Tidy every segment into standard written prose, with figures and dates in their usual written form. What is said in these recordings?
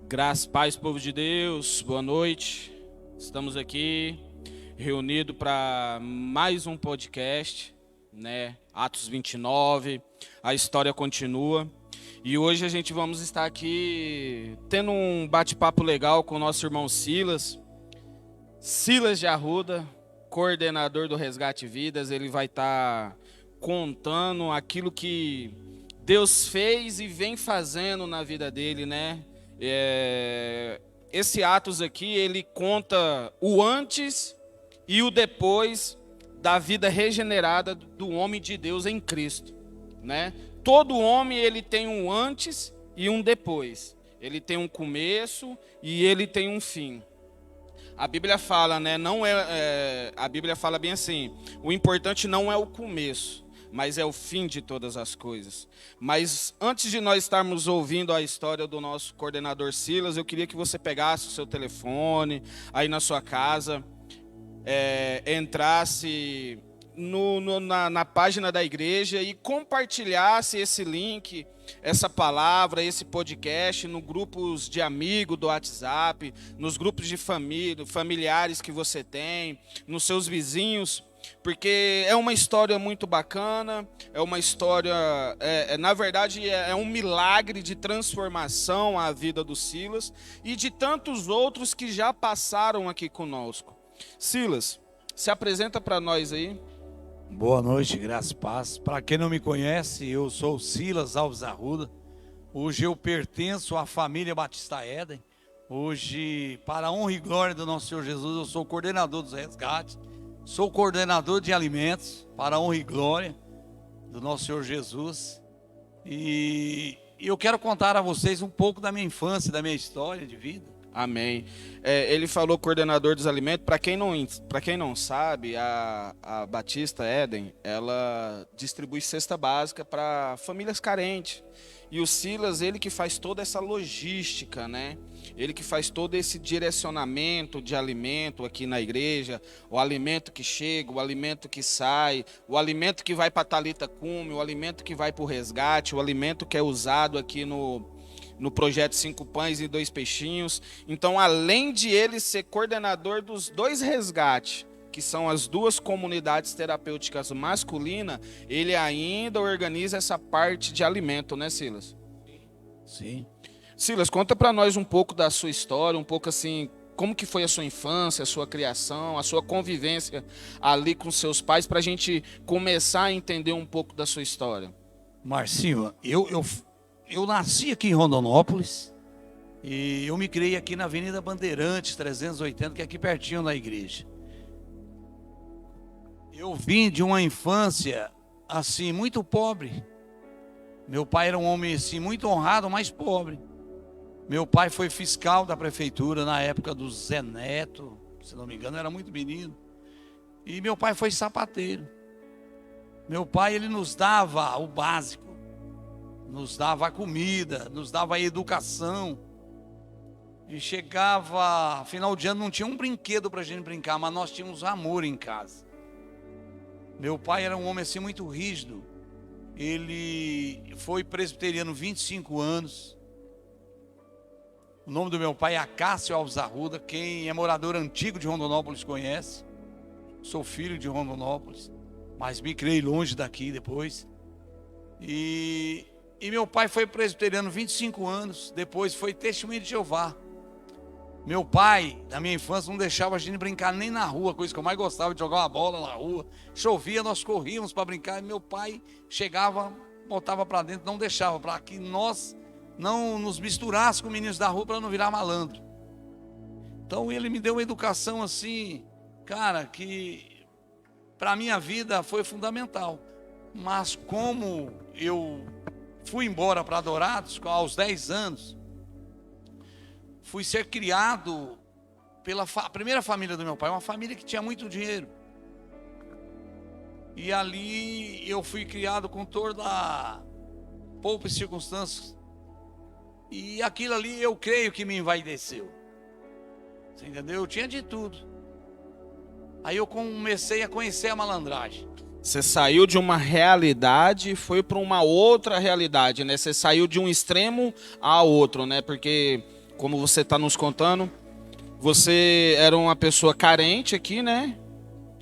Graças, paz, povo de Deus, boa noite. Estamos aqui reunidos para mais um podcast, né? Atos 29, a história continua. E hoje a gente vamos estar aqui tendo um bate-papo legal com o nosso irmão Silas. Silas de Arruda, coordenador do Resgate Vidas. Ele vai estar contando aquilo que Deus fez e vem fazendo na vida dele, né? Esse Atos aqui, ele conta o antes e o depois da vida regenerada do homem de Deus em Cristo, né? Todo homem, ele tem um antes e um depois. Ele tem um começo e ele tem um fim. A Bíblia fala, né? A Bíblia fala bem assim: o importante não é o começo, mas é o fim de todas as coisas. Mas antes de nós estarmos ouvindo a história do nosso coordenador Silas, eu queria que você pegasse o seu telefone aí na sua casa, entrasse na página da igreja e compartilhasse esse link, essa palavra, esse podcast no grupos de amigos do WhatsApp, nos grupos de família, familiares que você tem, nos seus vizinhos, porque é uma história muito bacana, é uma história, na verdade, é um milagre de transformação à vida do Silas e de tantos outros que já passaram aqui conosco. Silas, se apresenta para nós aí. Boa noite, graças e paz. Para quem não me conhece, eu sou o Silas Alves Arruda. Hoje eu pertenço à família Batista Éden. Hoje, para a honra e glória do nosso Senhor Jesus, eu sou o coordenador dos resgates. Sou coordenador de alimentos, para a honra e glória do nosso Senhor Jesus. E eu quero contar a vocês um pouco da minha infância, da minha história de vida. Amém. Ele falou coordenador dos alimentos. Para quem não sabe, a Batista Éden, ela distribui cesta básica para famílias carentes. E o Silas, ele que faz toda essa logística, né? Ele que faz todo esse direcionamento de alimento aqui na igreja, o alimento que chega, o alimento que sai, o alimento que vai para Talita Cume, o alimento que vai para o resgate, o alimento que é usado aqui no projeto 5 Pães e 2 Peixinhos. Então, além de ele ser coordenador dos 2 resgates, que são as 2 comunidades terapêuticas masculinas, ele ainda organiza essa parte de alimento, né, Silas? Sim. Silas, conta para nós um pouco da sua história, um pouco assim, como que foi a sua infância, a sua criação, a sua convivência ali com seus pais, para a gente começar a entender um pouco da sua história. Marcinho, eu nasci aqui em Rondonópolis e eu me criei aqui na Avenida Bandeirantes 380, que é aqui pertinho da igreja. Eu vim de uma infância assim muito pobre. Meu pai era um homem assim muito honrado, mas pobre. Meu pai foi fiscal da prefeitura na época do Zé Neto, se não me engano, era muito menino. E meu pai foi sapateiro. Meu pai, ele nos dava o básico. Nos dava a comida, nos dava a educação. E chegava, final de ano, não tinha um brinquedo para a gente brincar, mas nós tínhamos amor em casa. Meu pai era um homem assim muito rígido. Ele foi presbiteriano 25 anos. O nome do meu pai é Acácio Alves Arruda. Quem é morador antigo de Rondonópolis conhece. Sou filho de Rondonópolis, mas me criei longe daqui depois. E meu pai foi presbiteriano 25 anos, depois foi testemunha de Jeová. Meu pai, na minha infância, não deixava a gente brincar nem na rua, coisa que eu mais gostava de jogar uma bola na rua. Chovia, nós corríamos para brincar, e meu pai chegava, botava para dentro, não deixava, para que nós não nos misturássemos com meninos da rua para não virar malandro. Então ele me deu uma educação assim, cara, que para a minha vida foi fundamental. Mas como eu fui embora para Dourados aos 10 anos, fui ser criado pela primeira família do meu pai, uma família que tinha muito dinheiro. E ali eu fui criado com toda a poucas circunstâncias. E aquilo ali eu creio que me envaideceu. Você entendeu? Eu tinha de tudo. Aí eu comecei a conhecer a malandragem. Você saiu de uma realidade e foi para uma outra realidade, né? Você saiu de um extremo a outro, né? Porque como você está nos contando, você era uma pessoa carente aqui, né?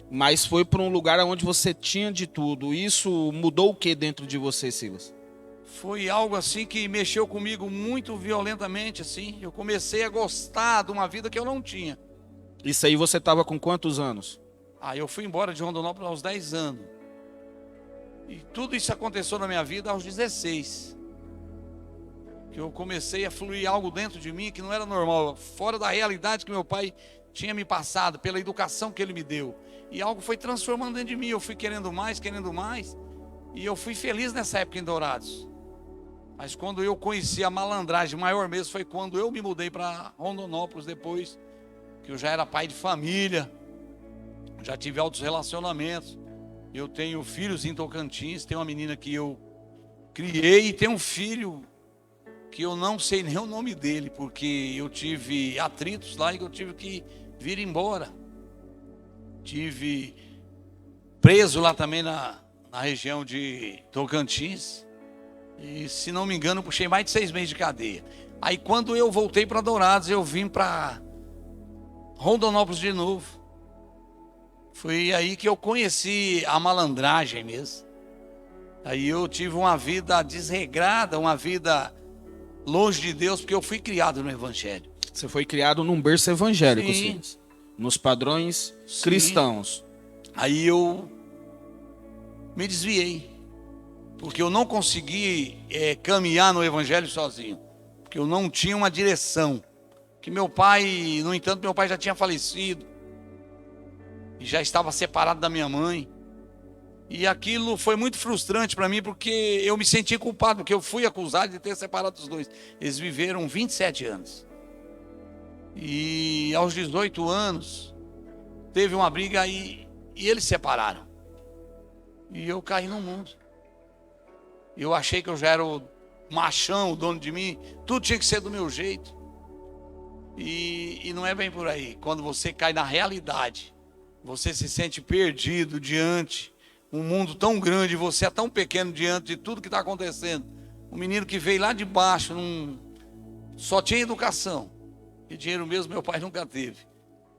Mas foi para um lugar onde você tinha de tudo. Isso mudou o que dentro de você, Silas? Foi algo assim que mexeu comigo muito violentamente, assim. Eu comecei a gostar de uma vida que eu não tinha. Isso aí você estava com quantos anos? Eu fui embora de Rondonópolis aos 10 anos. E tudo isso aconteceu na minha vida aos 16. Que eu comecei a fluir algo dentro de mim que não era normal, fora da realidade que meu pai tinha me passado, pela educação que ele me deu. E algo foi transformando dentro de mim. Eu fui querendo mais. E eu fui feliz nessa época em Dourados. Mas quando eu conheci a malandragem maior mesmo, foi quando eu me mudei para Rondonópolis depois, que eu já era pai de família, já tive altos relacionamentos. Eu tenho filhos em Tocantins, tenho uma menina que eu criei e tenho um filho que eu não sei nem o nome dele, porque eu tive atritos lá e eu tive que vir embora. Tive preso lá também na região de Tocantins. E se não me engano, puxei mais de 6 meses de cadeia. Aí quando eu voltei para Dourados, eu vim para Rondonópolis de novo. Foi aí que eu conheci a malandragem mesmo. Aí eu tive uma vida desregrada, uma vida longe de Deus, porque eu fui criado no Evangelho. Você foi criado num berço evangélico, Sim. sim. Nos padrões cristãos. Aí eu me desviei, porque eu não consegui caminhar no Evangelho sozinho, porque eu não tinha uma direção. Que meu pai, no entanto, meu pai já tinha falecido e já estava separado da minha mãe. E aquilo foi muito frustrante para mim, porque eu me senti culpado, porque eu fui acusado de ter separado os dois. Eles viveram 27 anos. E aos 18 anos, teve uma briga e eles se separaram. E eu caí no mundo. Eu achei que eu já era o machão, o dono de mim. Tudo tinha que ser do meu jeito. E não é bem por aí. Quando você cai na realidade, você se sente perdido diante um mundo tão grande, você é tão pequeno diante de tudo que está acontecendo. Um menino que veio lá de baixo, só tinha educação. E dinheiro mesmo meu pai nunca teve.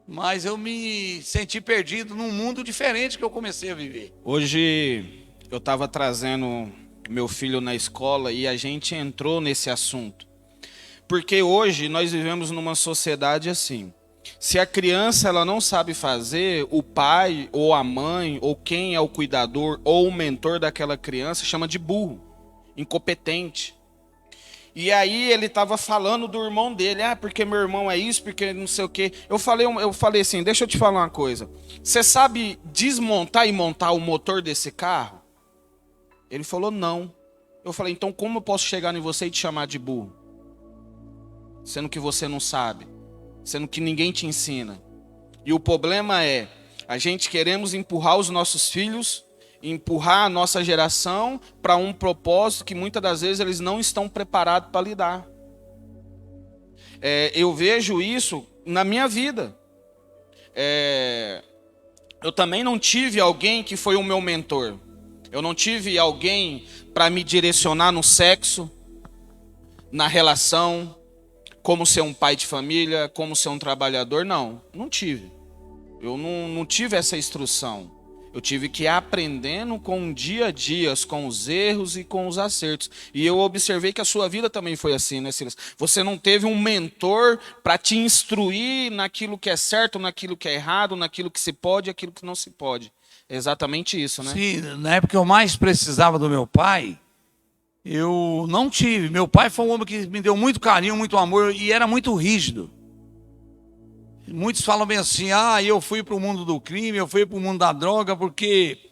Mas eu me senti perdido num mundo diferente que eu comecei a viver. Hoje eu estava trazendo meu filho na escola e a gente entrou nesse assunto. Porque hoje nós vivemos numa sociedade assim. Se a criança ela não sabe fazer, o pai ou a mãe ou quem é o cuidador ou o mentor daquela criança chama de burro, incompetente. E aí ele estava falando do irmão dele, porque meu irmão é isso, porque não sei o quê. Eu falei assim, deixa eu te falar uma coisa. Você sabe desmontar e montar o motor desse carro? Ele falou, não. Eu falei, então como eu posso chegar em você e te chamar de burro? Sendo que você não sabe. Sendo que ninguém te ensina. E o problema é, a gente queremos empurrar os nossos filhos, empurrar a nossa geração para um propósito que muitas das vezes eles não estão preparados para lidar. Eu vejo isso na minha vida. Eu também não tive alguém que foi o meu mentor. Eu não tive alguém para me direcionar no sexo, na relação, como ser um pai de família, como ser um trabalhador. Não tive. Eu não tive essa instrução. Eu tive que ir aprendendo com o dia a dia, com os erros e com os acertos. E eu observei que a sua vida também foi assim, né, Silas? Você não teve um mentor para te instruir naquilo que é certo, naquilo que é errado, naquilo que se pode e aquilo que não se pode. É exatamente isso, né? Sim, na época que eu mais precisava do meu pai, eu não tive. Meu pai foi um homem que me deu muito carinho, muito amor e era muito rígido. Muitos falam bem assim, eu fui para o mundo do crime, eu fui para o mundo da droga, porque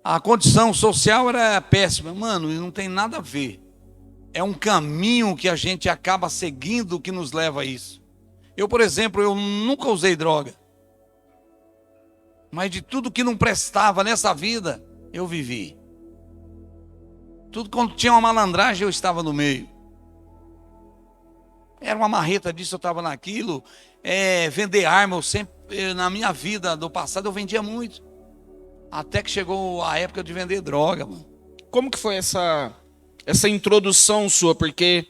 a condição social era péssima. Mano, não tem nada a ver. É um caminho que a gente acaba seguindo que nos leva a isso. Eu, por exemplo, eu nunca usei droga. Mas de tudo que não prestava nessa vida, eu vivi. Tudo quando tinha uma malandragem, eu estava no meio. Era uma marreta disso, eu estava naquilo. Vender arma, eu sempre, na minha vida do passado, eu vendia muito. Até que chegou a época de vender droga, mano. Como que foi essa introdução sua? Porque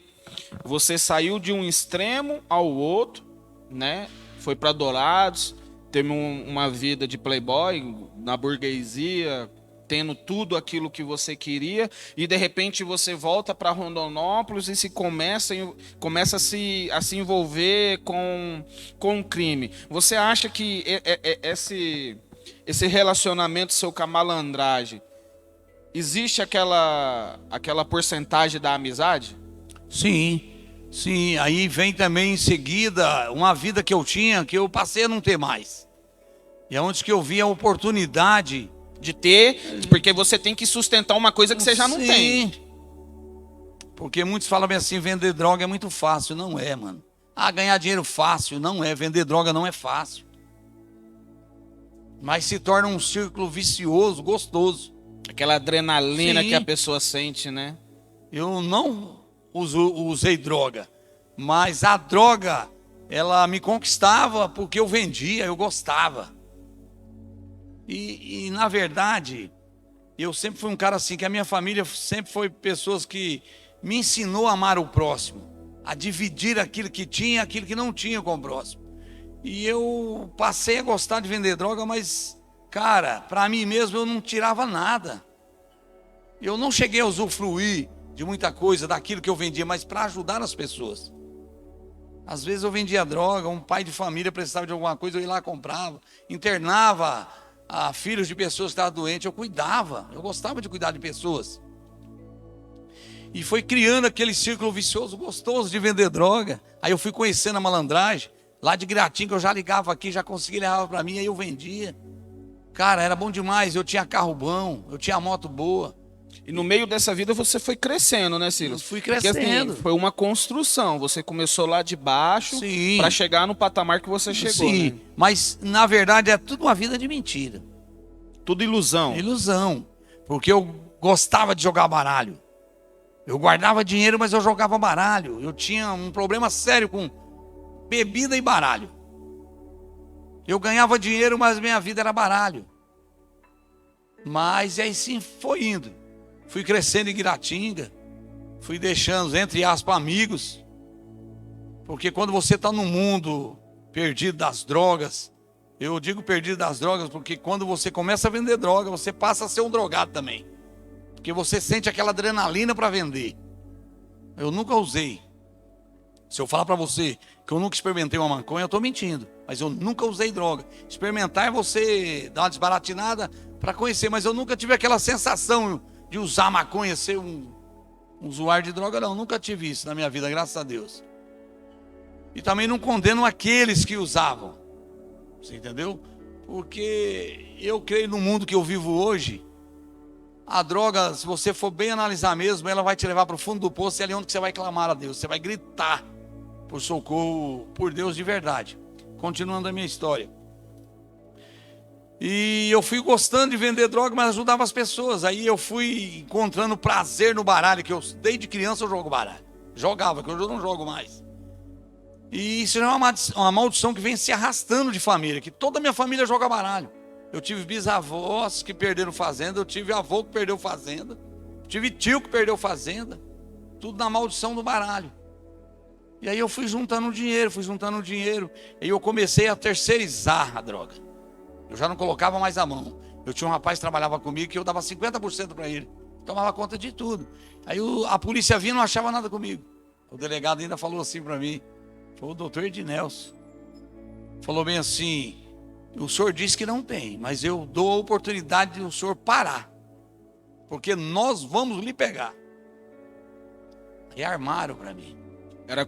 Você saiu de um extremo ao outro, né? Foi para Dourados, teve uma vida de playboy na burguesia, tendo tudo aquilo que você queria, e de repente você volta para Rondonópolis e começa a se envolver com o crime. Você acha que esse relacionamento seu com a malandragem, existe aquela porcentagem da amizade? Sim, sim. Aí vem também em seguida uma vida que eu tinha, que eu passei a não ter mais. E é onde que eu vi a oportunidade de ter, porque você tem que sustentar uma coisa que você já não tem. Porque muitos falam bem assim, vender droga é muito fácil. Não é, mano. Ah, ganhar dinheiro fácil. Não é. Vender droga não é fácil. Mas se torna um círculo vicioso, gostoso. Aquela adrenalina Sim. que a pessoa sente, né? Eu não usei droga, mas a droga, ela me conquistava porque eu vendia, eu gostava. E na verdade, eu sempre fui um cara assim, que a minha família sempre foi pessoas que me ensinou a amar o próximo, a dividir aquilo que tinha, aquilo que não tinha com o próximo. E eu passei a gostar de vender droga, mas, cara, para mim mesmo eu não tirava nada. Eu não cheguei a usufruir de muita coisa daquilo que eu vendia, mas para ajudar as pessoas. Às vezes eu vendia droga, um pai de família precisava de alguma coisa, eu ia lá e comprava, internava a filhos de pessoas que estavam doentes, eu cuidava, eu gostava de cuidar de pessoas. E foi criando aquele círculo vicioso gostoso de vender droga. Aí eu fui conhecendo a malandragem, lá de Gratim, que eu já ligava aqui, já conseguia levar para mim, aí eu vendia. Cara, era bom demais, eu tinha carro bom, eu tinha moto boa. E no meio dessa vida você foi crescendo, né, Silas? Eu fui crescendo. Porque, assim, foi uma construção. Você começou lá de baixo para chegar no patamar que você chegou. Sim, né? Mas na verdade é tudo uma vida de mentira. Tudo ilusão. Ilusão. Porque eu gostava de jogar baralho. Eu guardava dinheiro, mas eu jogava baralho. Eu tinha um problema sério com bebida e baralho. Eu ganhava dinheiro, mas minha vida era baralho. Mas aí sim foi indo. Fui crescendo em Guiratinga, fui deixando, entre aspas, amigos, porque quando você está no mundo perdido das drogas, eu digo perdido das drogas, porque quando você começa a vender droga, você passa a ser um drogado também, porque você sente aquela adrenalina para vender. Eu nunca usei. Se eu falar para você que eu nunca experimentei uma maconha, eu estou mentindo, mas eu nunca usei droga. Experimentar é você dar uma desbaratinada para conhecer, mas eu nunca tive aquela sensação de usar maconha, ser um usuário de droga, não, nunca tive isso na minha vida, graças a Deus. E também não condeno aqueles que usavam, você entendeu? Porque eu creio no mundo que eu vivo hoje, a droga, se você for bem analisar mesmo, ela vai te levar para o fundo do poço, e é ali onde você vai clamar a Deus, você vai gritar por socorro, por Deus de verdade. Continuando a minha história. E eu fui gostando de vender droga, mas ajudava as pessoas. Aí eu fui encontrando prazer no baralho, que eu desde criança eu jogo baralho. Jogava, que hoje eu não jogo mais. E isso é uma maldição que vem se arrastando de família, que toda a minha família joga baralho. Eu tive bisavós que perderam fazenda, eu tive avô que perdeu fazenda, tive tio que perdeu fazenda, tudo na maldição do baralho. E aí eu fui juntando dinheiro, e eu comecei a terceirizar a droga. Eu já não colocava mais a mão. Eu tinha um rapaz que trabalhava comigo que eu dava 50% para ele. Tomava conta de tudo. Aí a polícia vinha e não achava nada comigo. O delegado ainda falou assim para mim. Foi o doutor Ednelson. Falou bem assim, o senhor disse que não tem, mas eu dou a oportunidade de o senhor parar. Porque nós vamos lhe pegar. Aí armaram para mim. Era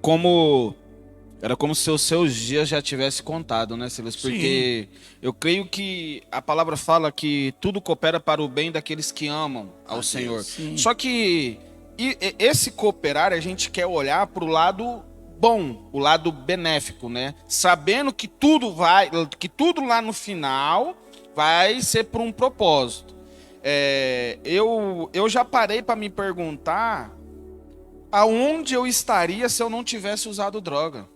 como se os seus dias já tivessem contado, né, Silas? Porque eu creio que a palavra fala que tudo coopera para o bem daqueles que amam ao Senhor. Sim. Só que esse cooperar, a gente quer olhar para o lado bom, o lado benéfico, né? Sabendo que tudo lá no final vai ser por um propósito. Eu já parei para me perguntar aonde eu estaria se eu não tivesse usado droga.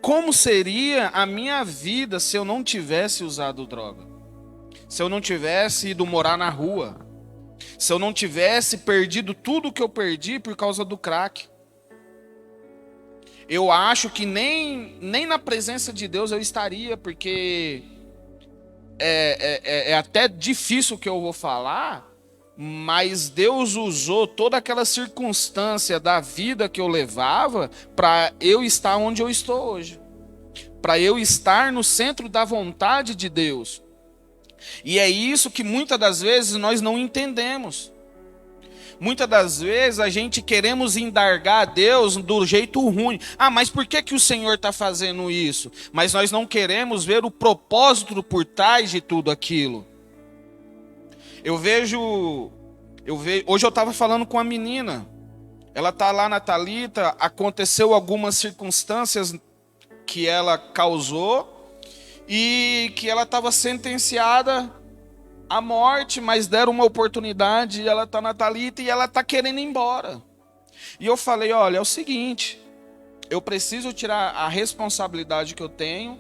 Como seria a minha vida se eu não tivesse usado droga? Se eu não tivesse ido morar na rua? Se eu não tivesse perdido tudo que eu perdi por causa do crack? Eu acho que nem na presença de Deus eu estaria, porque é até difícil o que eu vou falar, mas Deus usou toda aquela circunstância da vida que eu levava para eu estar onde eu estou hoje, para eu estar no centro da vontade de Deus. E é isso que muitas das vezes nós não entendemos. Muitas das vezes a gente queremos indagar a Deus do jeito ruim. Ah, mas por que o Senhor está fazendo isso? Mas nós não queremos ver o propósito por trás de tudo aquilo. Hoje eu estava falando com a menina. Ela está lá na Thalita, aconteceu algumas circunstâncias que ela causou e que ela estava sentenciada à morte, mas deram uma oportunidade e ela está na Thalita e ela está querendo ir embora. E eu falei, olha, é o seguinte, eu preciso tirar a responsabilidade que eu tenho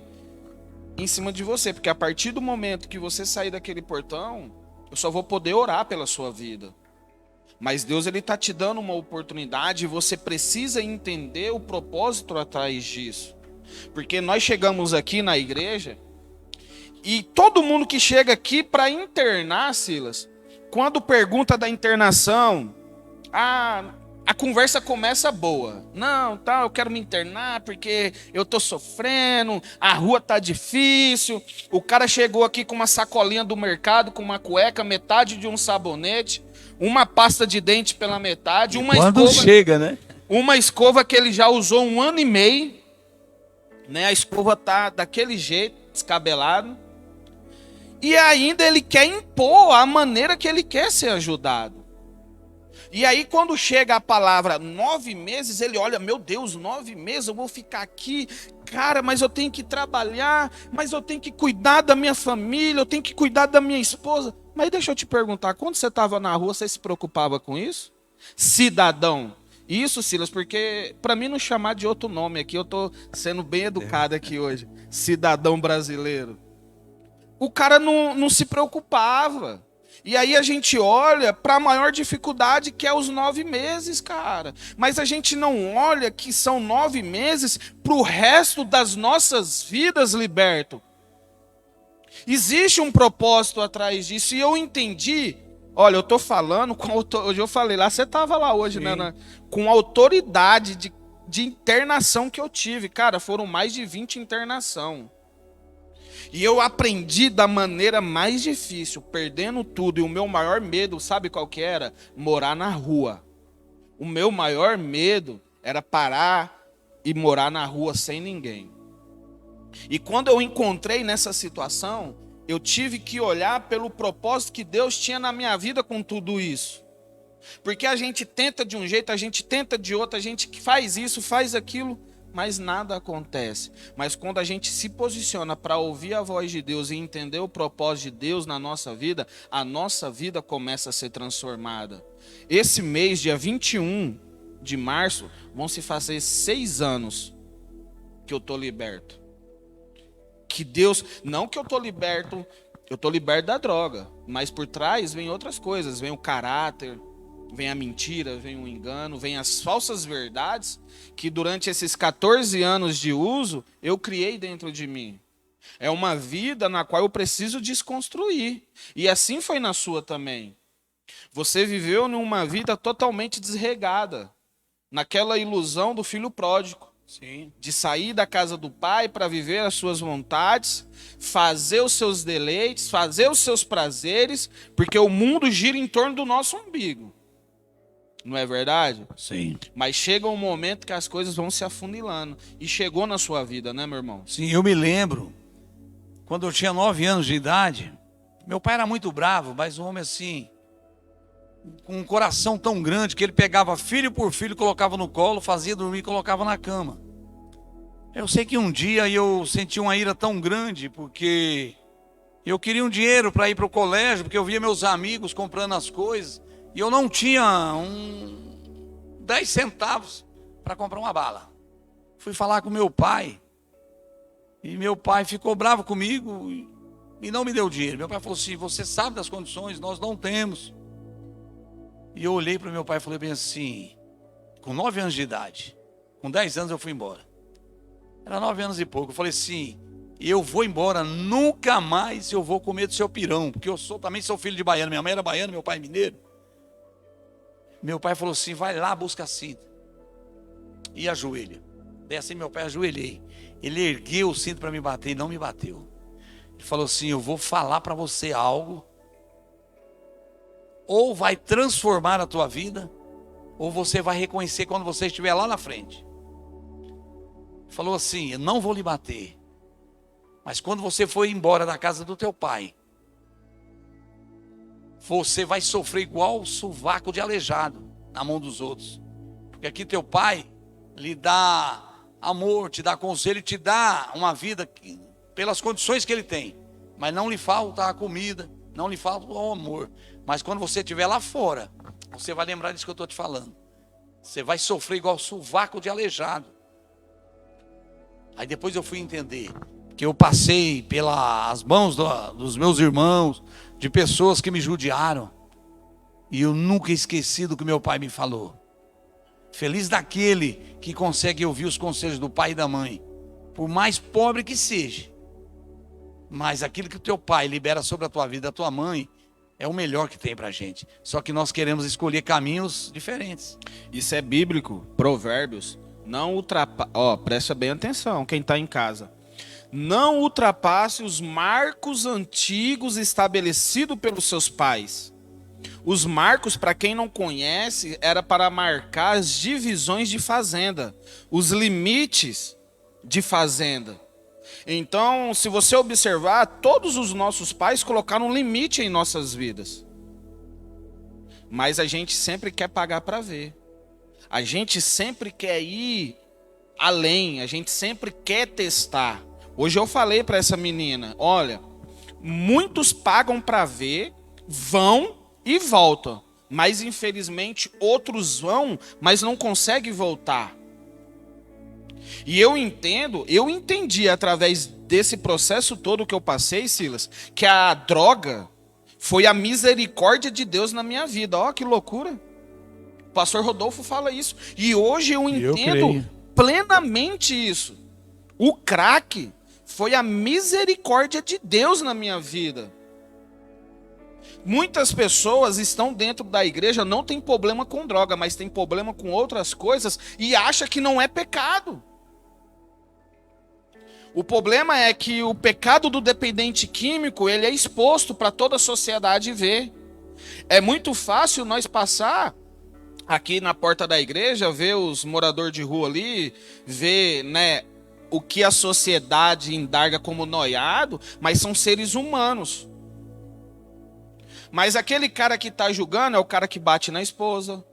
em cima de você, porque a partir do momento que você sair daquele portão, eu só vou poder orar pela sua vida. Mas Deus, ele está te dando uma oportunidade e você precisa entender o propósito atrás disso. Porque nós chegamos aqui na igreja e todo mundo que chega aqui para internar, Silas, quando pergunta da internação, a conversa começa boa. Não, tá, eu quero me internar porque eu tô sofrendo, a rua tá difícil. O cara chegou aqui com uma sacolinha do mercado, com uma cueca, metade de um sabonete, uma pasta de dente pela metade, uma quando escova, chega, né? Uma escova que ele já usou 1 ano e meio, né? A escova tá daquele jeito, descabelado. E ainda ele quer impor a maneira que ele quer ser ajudado. E aí quando chega a palavra 9 meses, ele olha, meu Deus, 9 meses eu vou ficar aqui, cara, mas eu tenho que trabalhar, mas eu tenho que cuidar da minha família, eu tenho que cuidar da minha esposa. Mas deixa eu te perguntar, quando você estava na rua, você se preocupava com isso? Cidadão. Isso, Silas, porque para mim não chamar de outro nome aqui, eu estou sendo bem educado aqui hoje. Cidadão brasileiro. O cara não se preocupava. E aí a gente olha para a maior dificuldade, que é os 9 meses, cara. Mas a gente não olha que são 9 meses para o resto das nossas vidas, Liberto. Existe um propósito atrás disso. E eu entendi. Olha, eu estou falando com hoje eu falei lá, você estava lá hoje, né? Com a autoridade de internação que eu tive. Cara, foram mais de 20 internação. E eu aprendi da maneira mais difícil, perdendo tudo. E o meu maior medo, sabe qual que era? Morar na rua. O meu maior medo era parar e morar na rua sem ninguém. E quando eu encontrei nessa situação, eu tive que olhar pelo propósito que Deus tinha na minha vida com tudo isso. Porque a gente tenta de um jeito, a gente tenta de outro, a gente faz isso, faz aquilo, mas nada acontece. Mas quando a gente se posiciona para ouvir a voz de Deus e entender o propósito de Deus na nossa vida, a nossa vida começa a ser transformada. Esse mês, dia 21 de março, vão se fazer 6 anos que eu estou liberto. Que Deus, não que eu estou liberto da droga, mas por trás vem outras coisas, vem o caráter, vem a mentira, vem o engano, vem as falsas verdades que durante esses 14 anos de uso eu criei dentro de mim. É uma vida na qual eu preciso desconstruir. E assim foi na sua também. Você viveu numa vida totalmente desregada, naquela ilusão do filho pródigo. Sim. De sair da casa do pai para viver as suas vontades, fazer os seus deleites, fazer os seus prazeres, porque o mundo gira em torno do nosso umbigo. Não é verdade? Sim. Mas chega um momento que as coisas vão se afunilando. E chegou na sua vida, né, meu irmão? Sim, eu me lembro, quando eu tinha 9 anos de idade, meu pai era muito bravo, mas um homem assim, com um coração tão grande, que ele pegava filho por filho, colocava no colo, fazia dormir e colocava na cama. Eu sei que um dia eu senti uma ira tão grande, porque eu queria um dinheiro para ir para o colégio, porque eu via meus amigos comprando as coisas, e eu não tinha 10 centavos para comprar uma bala. Fui falar com meu pai, e meu pai ficou bravo comigo e não me deu dinheiro. Meu pai falou assim, você sabe das condições, nós não temos. E eu olhei para meu pai e falei bem assim, com 9 anos de idade, Com 10 anos eu fui embora. Era 9 anos e pouco. Eu falei assim, eu vou embora, nunca mais eu vou comer do seu pirão, porque eu também sou filho de baiano. Minha mãe era baiana, meu pai mineiro. Meu pai falou assim, vai lá, busca a cinta. E ajoelha. Daí assim meu pai, ajoelhei. Ele ergueu o cinto para me bater e não me bateu. Ele falou assim, eu vou falar para você algo, ou vai transformar a tua vida, ou você vai reconhecer quando você estiver lá na frente. Ele falou assim, eu não vou lhe bater, mas quando você for embora da casa do teu pai, você vai sofrer igual o sovaco de aleijado na mão dos outros. Porque aqui teu pai lhe dá amor, te dá conselho, te dá uma vida pelas condições que ele tem. Mas não lhe falta a comida, não lhe falta o amor. Mas quando você estiver lá fora, você vai lembrar disso que eu estou te falando. Você vai sofrer igual o sovaco de aleijado. Aí depois eu fui entender que eu passei pelas mãos dos meus irmãos, de pessoas que me judiaram, e eu nunca esqueci do que meu pai me falou. Feliz daquele que consegue ouvir os conselhos do pai e da mãe, por mais pobre que seja, mas aquilo que o teu pai libera sobre a tua vida, a tua mãe, é o melhor que tem pra gente. Só que nós queremos escolher caminhos diferentes. Isso é bíblico, Provérbios. Não presta bem atenção, quem está em casa. Não ultrapasse os marcos antigos estabelecidos pelos seus pais. Os marcos, para quem não conhece, era para marcar as divisões de fazenda, os limites de fazenda. Então, se você observar, todos os nossos pais colocaram um limite em nossas vidas. Mas a gente sempre quer pagar para ver. A gente sempre quer ir além, a gente sempre quer testar. Hoje eu falei para essa menina, olha, muitos pagam para ver, vão e voltam. Mas infelizmente outros vão, mas não conseguem voltar. E eu entendi através desse processo todo que eu passei, Silas, que a droga foi a misericórdia de Deus na minha vida. Ó, que loucura. O pastor Rodolfo fala isso. E hoje eu entendo plenamente isso. O crack foi a misericórdia de Deus na minha vida. Muitas pessoas estão dentro da igreja, não tem problema com droga, mas tem problema com outras coisas e acha que não é pecado. O problema é que o pecado do dependente químico, ele é exposto para toda a sociedade ver. É muito fácil nós passar aqui na porta da igreja, ver os moradores de rua ali, ver, né, o que a sociedade indaga como noiado, mas são seres humanos. Mas aquele cara que está julgando é o cara que bate na esposa,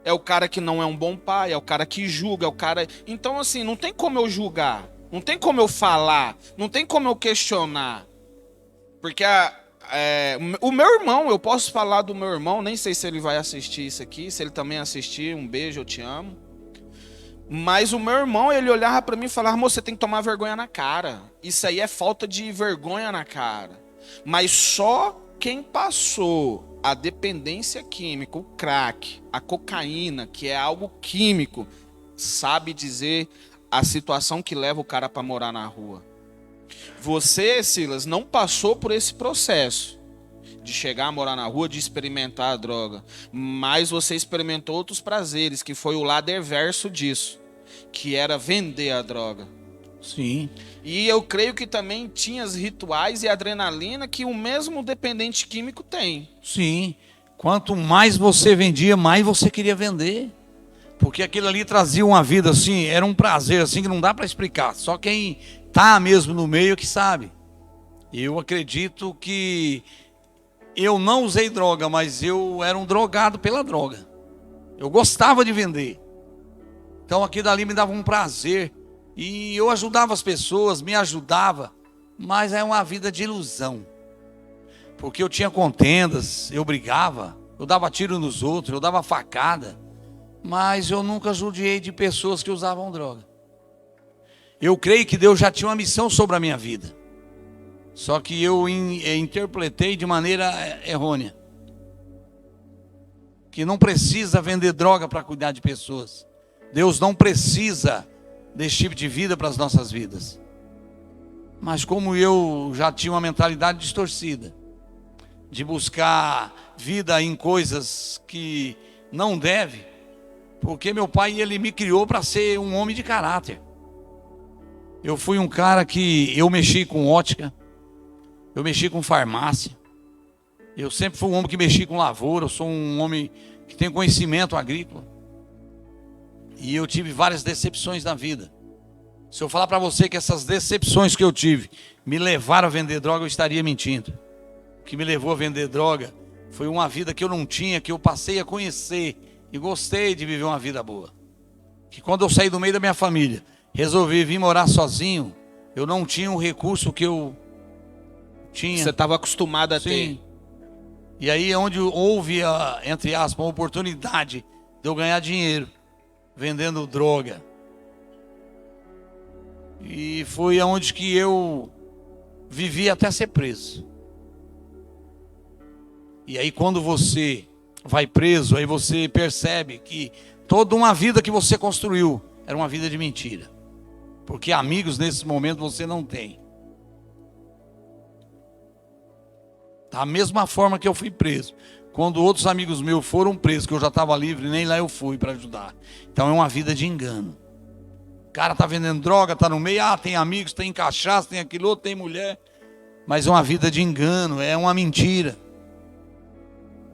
é o cara que não é um bom pai, é o cara que julga, é o cara... Então, assim, não tem como eu julgar, não tem como eu falar, não tem como eu questionar. Porque o meu irmão, eu posso falar do meu irmão, nem sei se ele vai assistir isso aqui, se ele também assistir, um beijo, eu te amo. Mas o meu irmão, ele olhava para mim e falava, moço, você tem que tomar vergonha na cara. Isso aí é falta de vergonha na cara. Mas só quem passou a dependência química, o crack, a cocaína, que é algo químico, sabe dizer a situação que leva o cara para morar na rua. Você, Silas, não passou por esse processo de chegar a morar na rua, de experimentar a droga, mas você experimentou outros prazeres, que foi o lado reverso disso, que era vender a droga. Sim. E eu creio que também tinha os rituais e adrenalina que o mesmo dependente químico tem. Sim. Quanto mais você vendia, mais você queria vender. Porque aquilo ali trazia uma vida assim, era um prazer assim que não dá para explicar. Só quem tá mesmo no meio que sabe. Eu acredito que eu não usei droga, mas eu era um drogado pela droga. Eu gostava de vender. Então aquilo dali me dava um prazer. E eu ajudava as pessoas, me ajudava, mas é uma vida de ilusão. Porque eu tinha contendas, eu brigava, eu dava tiro nos outros, eu dava facada, mas eu nunca judiei de pessoas que usavam droga. Eu creio que Deus já tinha uma missão sobre a minha vida, só que eu interpretei de maneira errônea. Que não precisa vender droga para cuidar de pessoas. Deus não precisa desse tipo de vida para as nossas vidas. Mas como eu já tinha uma mentalidade distorcida, de buscar vida em coisas que não deve, porque meu pai, ele me criou para ser um homem de caráter. Eu fui um cara que eu mexi com ótica, eu mexi com farmácia, eu sempre fui um homem que mexi com lavoura, eu sou um homem que tem conhecimento agrícola. E eu tive várias decepções na vida. Se eu falar para você que essas decepções que eu tive me levaram a vender droga, eu estaria mentindo. O que me levou a vender droga foi uma vida que eu não tinha, que eu passei a conhecer e gostei de viver uma vida boa. Que quando eu saí do meio da minha família, resolvi vir morar sozinho, eu não tinha o recurso que eu tinha. Você estava acostumado a ter. E aí onde houve, entre aspas, uma oportunidade de eu ganhar dinheiro vendendo droga. E foi aonde que eu vivi até ser preso. E aí quando você vai preso, aí você percebe que toda uma vida que você construiu era uma vida de mentira. Porque amigos nesse momento você não tem. Da mesma forma que eu fui preso. Quando outros amigos meus foram presos, que eu já estava livre, nem lá eu fui para ajudar. Então é uma vida de engano. O cara está vendendo droga, está no meio, tem amigos, tem cachaça, tem aquilo outro, tem mulher. Mas é uma vida de engano, é uma mentira.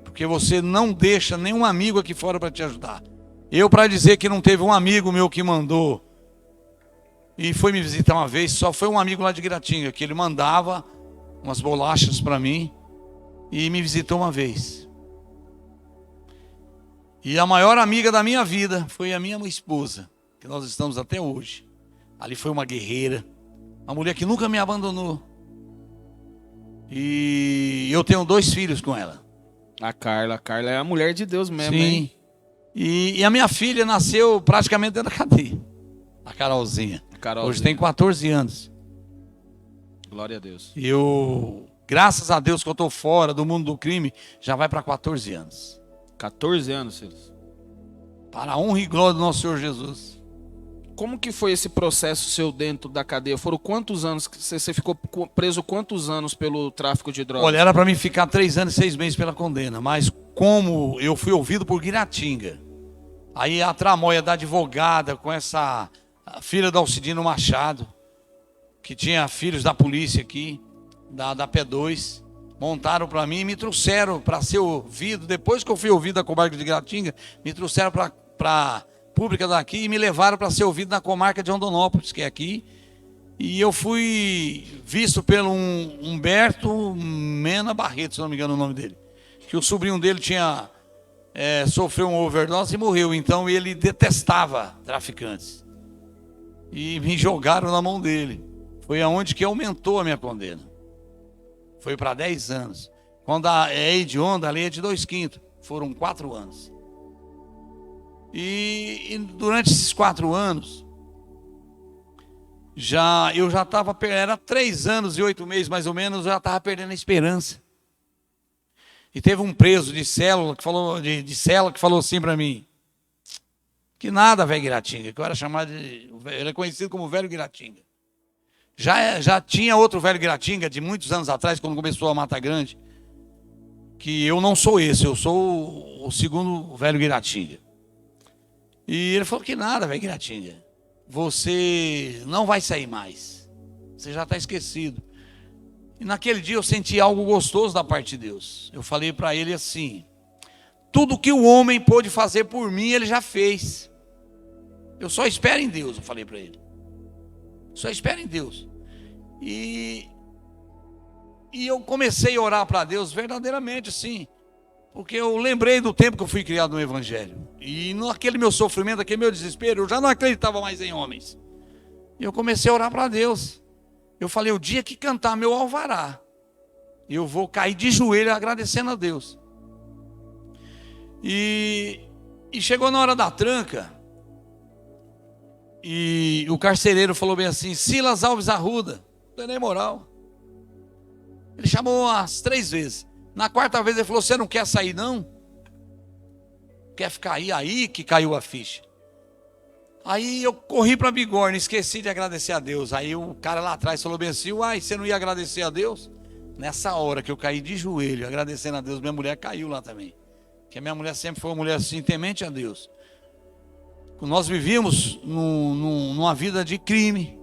Porque você não deixa nenhum amigo aqui fora para te ajudar. Eu, para dizer que não teve um amigo meu que mandou e foi me visitar uma vez, só foi um amigo lá de Guiratinga, que ele mandava umas bolachas para mim e me visitou uma vez. E a maior amiga da minha vida foi a minha esposa, que nós estamos até hoje. Ali foi uma guerreira, uma mulher que nunca me abandonou. E eu tenho 2 filhos com ela. A Carla é a mulher de Deus mesmo, sim. Hein? E a minha filha nasceu praticamente dentro da cadeia. A Carolzinha. Hoje tem 14 anos. Glória a Deus. E eu, graças a Deus que eu estou fora do mundo do crime, já vai para 14 anos. 14 anos, Silas. Para a honra e glória do nosso Senhor Jesus. Como que foi esse processo seu dentro da cadeia? Foram quantos anos? Você ficou preso quantos anos pelo tráfico de drogas? Olha, era para mim ficar 3 anos e 6 meses pela condena. Mas como eu fui ouvido por Guiratinga, aí a tramóia da advogada com essa filha do Alcidino Machado, que tinha filhos da polícia aqui, da P2, montaram para mim e me trouxeram para ser ouvido. Depois que eu fui ouvido da comarca de Guiratinga, me trouxeram para pública daqui e me levaram para ser ouvido na comarca de Rondonópolis, que é aqui. E eu fui visto pelo Humberto Mena Barreto, se não me engano o nome dele. Que o sobrinho dele tinha sofreu uma overdose e morreu. Então ele detestava traficantes. E me jogaram na mão dele. Foi aonde que aumentou a minha condena. Foi para 10 anos. Quando a lei hedionda, a lei é de 2/5. Foram 4 anos. E durante esses 4 anos, eu já estava, era 3 anos e 8 meses mais ou menos, eu já estava perdendo a esperança. E teve um preso de célula que falou, de cela que falou assim para mim, que nada, velho Guiratinga, que eu era chamado de, ele é conhecido como velho Guiratinga. Já tinha outro velho Guiratinga de muitos anos atrás, quando começou a Mata Grande, que eu não sou esse, eu sou o segundo velho Guiratinga. E ele falou que nada, velho Guiratinga, você não vai sair mais, você já está esquecido. E naquele dia eu senti algo gostoso da parte de Deus. Eu falei para ele assim, tudo que o homem pôde fazer por mim, ele já fez. Eu só espero em Deus, eu falei para ele. Só espero em Deus. E eu comecei a orar para Deus verdadeiramente assim. Porque eu lembrei do tempo que eu fui criado no Evangelho. E naquele meu sofrimento, aquele meu desespero, eu já não acreditava mais em homens. E eu comecei a orar para Deus. Eu falei, o dia que cantar meu alvará, eu vou cair de joelho agradecendo a Deus. E chegou na hora da tranca, e o carcereiro falou bem assim, Silas Alves Arruda, não tem nem moral. Ele chamou umas 3 vezes. Na 4ª vez ele falou, você não quer sair não? Quer ficar aí que caiu a ficha. Aí eu corri para a bigorna, esqueci de agradecer a Deus. Aí o cara lá atrás falou bem assim: uai, você não ia agradecer a Deus? Nessa hora que eu caí de joelho, agradecendo a Deus, minha mulher caiu lá também. Porque a minha mulher sempre foi uma mulher assim, temente a Deus. Nós vivíamos numa vida de crime,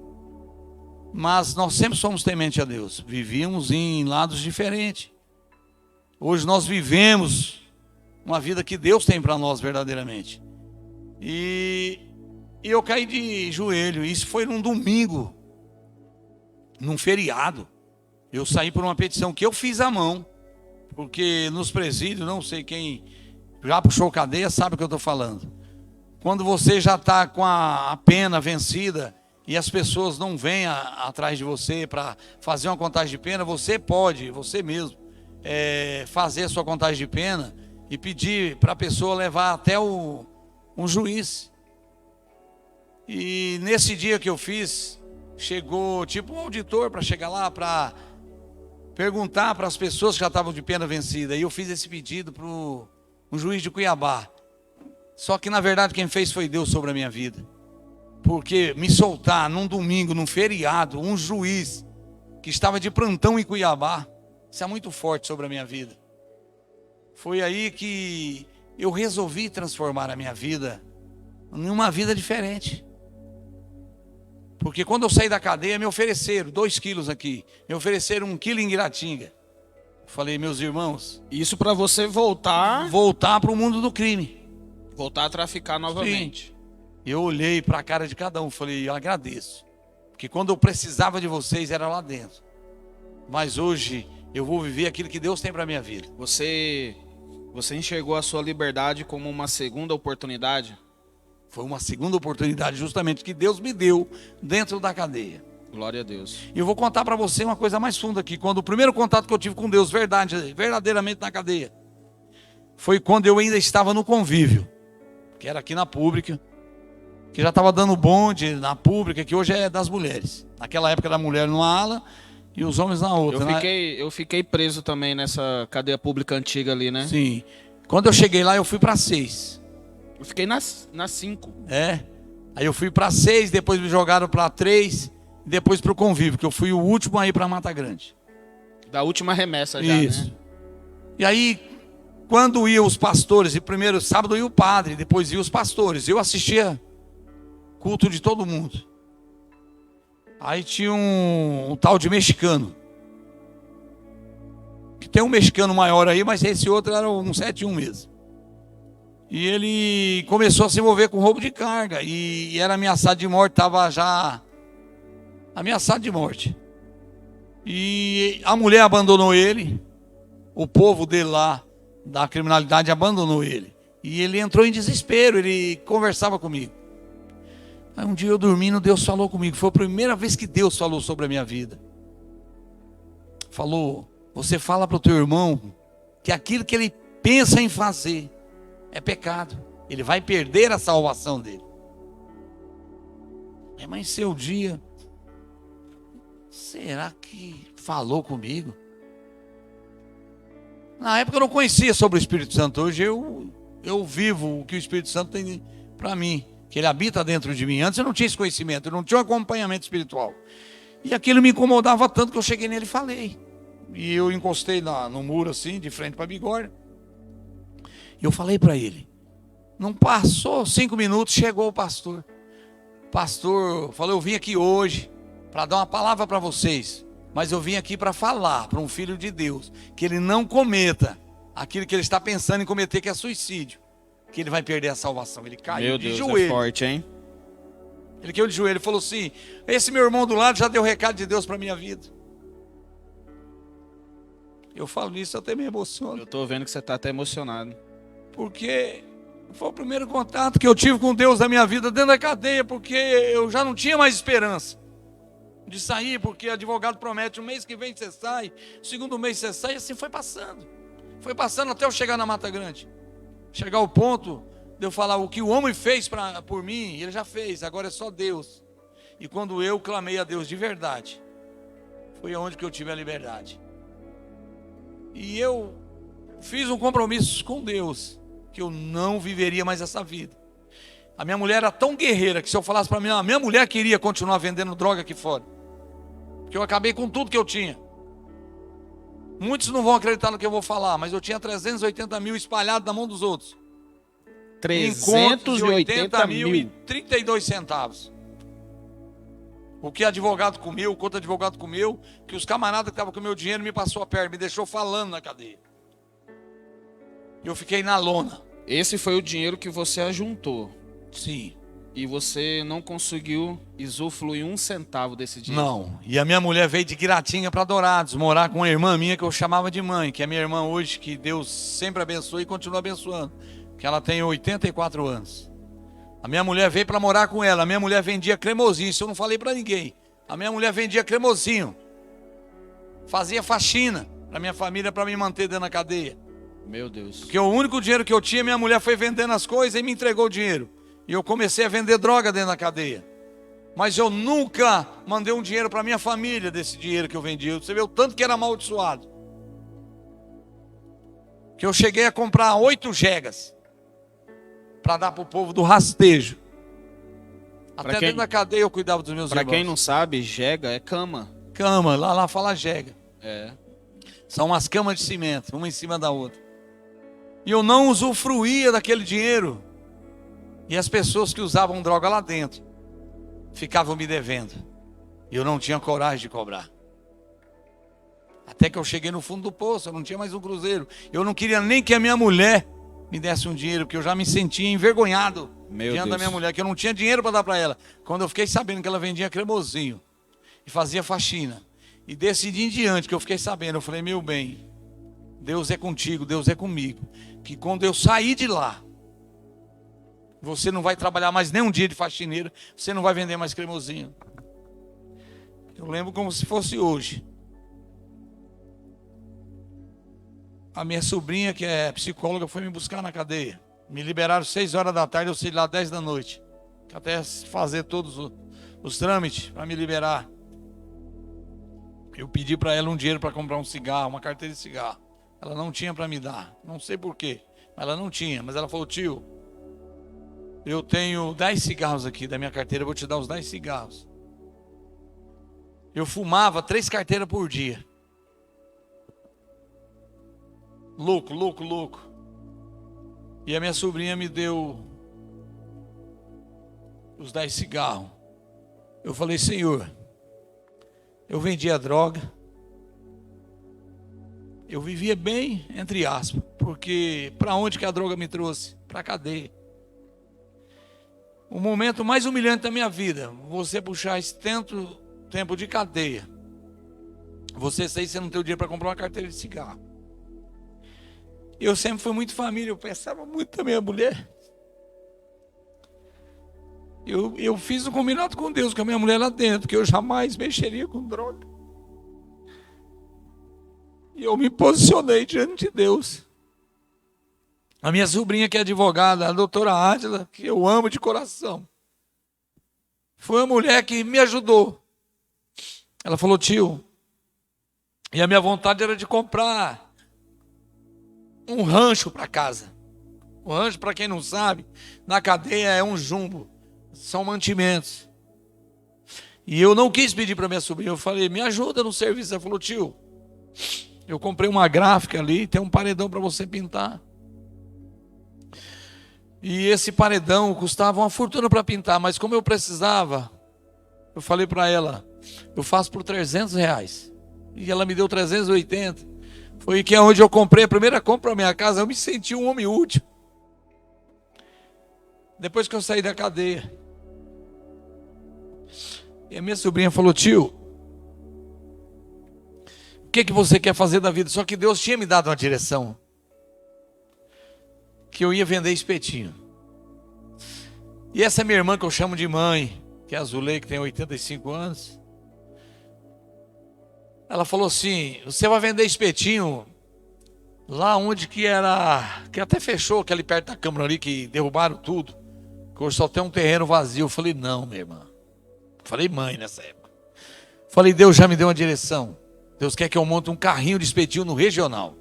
mas nós sempre somos tementes a Deus. Vivíamos em lados diferentes. Hoje nós vivemos uma vida que Deus tem para nós verdadeiramente. E eu caí de joelho. Isso foi num domingo, num feriado. Eu saí por uma petição que eu fiz à mão, porque nos presídios, não sei quem já puxou cadeia sabe o que eu estou falando. Quando você já está com a pena vencida e as pessoas não vêm atrás de você para fazer uma contagem de pena, você pode, você mesmo, fazer a sua contagem de pena e pedir para a pessoa levar até um juiz. E nesse dia que eu fiz, chegou tipo um auditor para chegar lá para perguntar para as pessoas que já estavam de pena vencida. E eu fiz esse pedido para um juiz de Cuiabá. Só que na verdade quem fez foi Deus sobre a minha vida. Porque me soltar num domingo, num feriado, um juiz que estava de plantão em Cuiabá, isso é muito forte sobre a minha vida. Foi aí que eu resolvi transformar a minha vida em uma vida diferente. Porque quando eu saí da cadeia, me ofereceram 2 quilos aqui. Me ofereceram 1 quilo em Guiratinga. Falei, meus irmãos... Isso para você voltar para o mundo do crime. Voltar a traficar novamente. Sim. Eu olhei para a cara de cada um, falei, eu agradeço. Porque quando eu precisava de vocês, era lá dentro. Mas hoje, eu vou viver aquilo que Deus tem para a minha vida. Você enxergou a sua liberdade como uma segunda oportunidade? Foi uma segunda oportunidade justamente que Deus me deu dentro da cadeia. Glória a Deus. E eu vou contar para você uma coisa mais funda aqui. Quando o primeiro contato que eu tive com Deus, verdadeiramente na cadeia, foi quando eu ainda estava no convívio, que era aqui na Pública, que já estava dando bonde na Pública, que hoje é das mulheres. Naquela época era a mulher numa ala e os homens na outra. Eu fiquei preso também nessa cadeia pública antiga ali, né? Sim. Quando eu cheguei lá, eu fui para 6. Eu fiquei nas 5. Aí eu fui para 6, depois me jogaram para 3, depois para o convívio, que eu fui o último a ir para Mata Grande. Da última remessa já, Isso. né? E aí, quando iam os pastores, e primeiro sábado ia o padre, depois iam os pastores, eu assistia culto de todo mundo. Aí tinha um tal de mexicano, que tem um mexicano maior aí, mas esse outro era um 71 mesmo. E ele começou a se envolver com roubo de carga, e era ameaçado de morte, estava já ameaçado de morte. E a mulher abandonou ele, o povo dele lá, da criminalidade, abandonou ele. E ele entrou em desespero, ele conversava comigo. Aí um dia eu dormindo, Deus falou comigo. Foi a primeira vez que Deus falou sobre a minha vida. Falou, você fala para o teu irmão que aquilo que ele pensa em fazer é pecado. Ele vai perder a salvação dele. Mas seu dia, será que falou comigo? Na época eu não conhecia sobre o Espírito Santo. Hoje eu vivo o que o Espírito Santo tem para mim, que ele habita dentro de mim. Antes eu não tinha esse conhecimento, eu não tinha um acompanhamento espiritual. E aquilo me incomodava tanto que eu cheguei nele e falei. E eu encostei no muro assim, de frente para a bigorna. E eu falei para ele. Não passou 5 minutos, chegou o pastor. O pastor falou, eu vim aqui hoje para dar uma palavra para vocês. Mas eu vim aqui para falar para um filho de Deus que ele não cometa aquilo que ele está pensando em cometer, que é suicídio. Que ele vai perder a salvação. Ele caiu de joelho. É forte, hein? Ele caiu de joelho e falou assim, esse meu irmão do lado já deu recado de Deus para a minha vida. Eu falo nisso, eu até me emociono. Eu tô vendo que você tá até emocionado. Porque foi o primeiro contato que eu tive com Deus na minha vida dentro da cadeia, porque eu já não tinha mais esperança de sair, porque advogado promete, um mês que vem você sai, segundo mês você sai, e assim foi passando. Foi passando até eu chegar na Mata Grande. Chegar ao ponto de eu falar o que o homem fez por mim, ele já fez, agora é só Deus. E quando eu clamei a Deus de verdade, foi onde que eu tive a liberdade. E eu fiz um compromisso com Deus, que eu não viveria mais essa vida. A minha mulher era tão guerreira que se eu falasse para a minha mulher queria continuar vendendo droga aqui fora. Porque eu acabei com tudo que eu tinha. Muitos não vão acreditar no que eu vou falar, mas eu tinha 380 mil espalhados na mão dos outros. 380 mil e 32 centavos. O que advogado comeu, o quanto advogado comeu, que os camaradas que estavam com o meu dinheiro me passou a perna, me deixou falando na cadeia. E eu fiquei na lona. Esse foi o dinheiro que você ajuntou. Sim. E você não conseguiu usufruir um centavo desse dinheiro? Não. E a minha mulher veio de Guiratinga para Dourados, morar com uma irmã minha que eu chamava de mãe, que é minha irmã hoje, que Deus sempre abençoa e continua abençoando. Que ela tem 84 anos. A minha mulher veio para morar com ela. A minha mulher vendia cremosinho, isso eu não falei para ninguém. A minha mulher vendia cremosinho. Fazia faxina para minha família, para me manter dentro da cadeia. Meu Deus. Porque o único dinheiro que eu tinha, minha mulher foi vendendo as coisas e me entregou o dinheiro. E eu comecei a vender droga dentro da cadeia. Mas eu nunca mandei um dinheiro para minha família desse dinheiro que eu vendi. Você vê o tanto que era amaldiçoado. Que eu cheguei a comprar 8 jegas para dar para o povo do rastejo. Até dentro da cadeia eu cuidava dos meus irmãos. Para quem não sabe, jega é cama. Cama, lá fala jega. É. São umas camas de cimento, uma em cima da outra. E eu não usufruía daquele dinheiro. E as pessoas que usavam droga lá dentro ficavam me devendo. E eu não tinha coragem de cobrar. Até que eu cheguei no fundo do poço, eu não tinha mais um cruzeiro. Eu não queria nem que a minha mulher me desse um dinheiro, porque eu já me sentia envergonhado diante da minha mulher, que eu não tinha dinheiro para dar para ela. Quando eu fiquei sabendo que ela vendia cremosinho e fazia faxina, e desse dia em diante que eu fiquei sabendo, eu falei, meu bem, Deus é contigo, Deus é comigo. Que quando eu sair de lá, você não vai trabalhar mais nem um dia de faxineira, você não vai vender mais cremosinho. Eu lembro como se fosse hoje. A minha sobrinha, que é psicóloga, foi me buscar na cadeia. Me liberaram 6 horas da tarde, eu saí lá 10 da noite. Até fazer todos os trâmites para me liberar. Eu pedi para ela um dinheiro para comprar um cigarro, uma carteira de cigarro. Ela não tinha para me dar, não sei porquê, mas ela não tinha. Mas ela falou, tio, eu tenho 10 cigarros aqui da minha carteira, eu vou te dar os 10 cigarros. Eu fumava 3 carteiras por dia. Louco. E a minha sobrinha me deu os 10 cigarros. Eu falei, Senhor, eu vendia droga. Eu vivia bem, entre aspas, porque para onde que a droga me trouxe? Para a cadeia. O momento mais humilhante da minha vida, você puxar esse tanto tempo de cadeia, você sair, você não tem o dinheiro para comprar uma carteira de cigarro. Eu sempre fui muito família, eu pensava muito da minha mulher. Eu fiz um combinado com Deus, com a minha mulher lá dentro, que eu jamais mexeria com droga. E eu me posicionei diante de Deus. A minha sobrinha, que é advogada, a doutora Ádila, que eu amo de coração, foi a mulher que me ajudou. Ela falou, tio, e a minha vontade era de comprar um rancho para casa. O rancho, para quem não sabe, na cadeia é um jumbo. São mantimentos. E eu não quis pedir para minha sobrinha. Eu falei, me ajuda no serviço. Ela falou, tio, eu comprei uma gráfica ali, tem um paredão para você pintar. E esse paredão custava uma fortuna para pintar, mas como eu precisava, eu falei para ela, eu faço por R$300. E ela me deu 380. Foi que é onde eu comprei a primeira compra para minha casa. Eu me senti um homem útil. Depois que eu saí da cadeia. E a minha sobrinha falou, tio, o que você quer fazer da vida? Só que Deus tinha me dado uma direção. Que eu ia vender espetinho. E essa minha irmã que eu chamo de mãe, que é a Zulei, que tem 85 anos. Ela falou assim, você vai vender espetinho lá onde que era, que até fechou, que ali perto da Câmara ali, que derrubaram tudo. Que hoje só tem um terreno vazio. Eu falei, não, minha irmã. Falei mãe nessa época. Falei, Deus já me deu uma direção. Deus quer que eu monte um carrinho de espetinho no regional.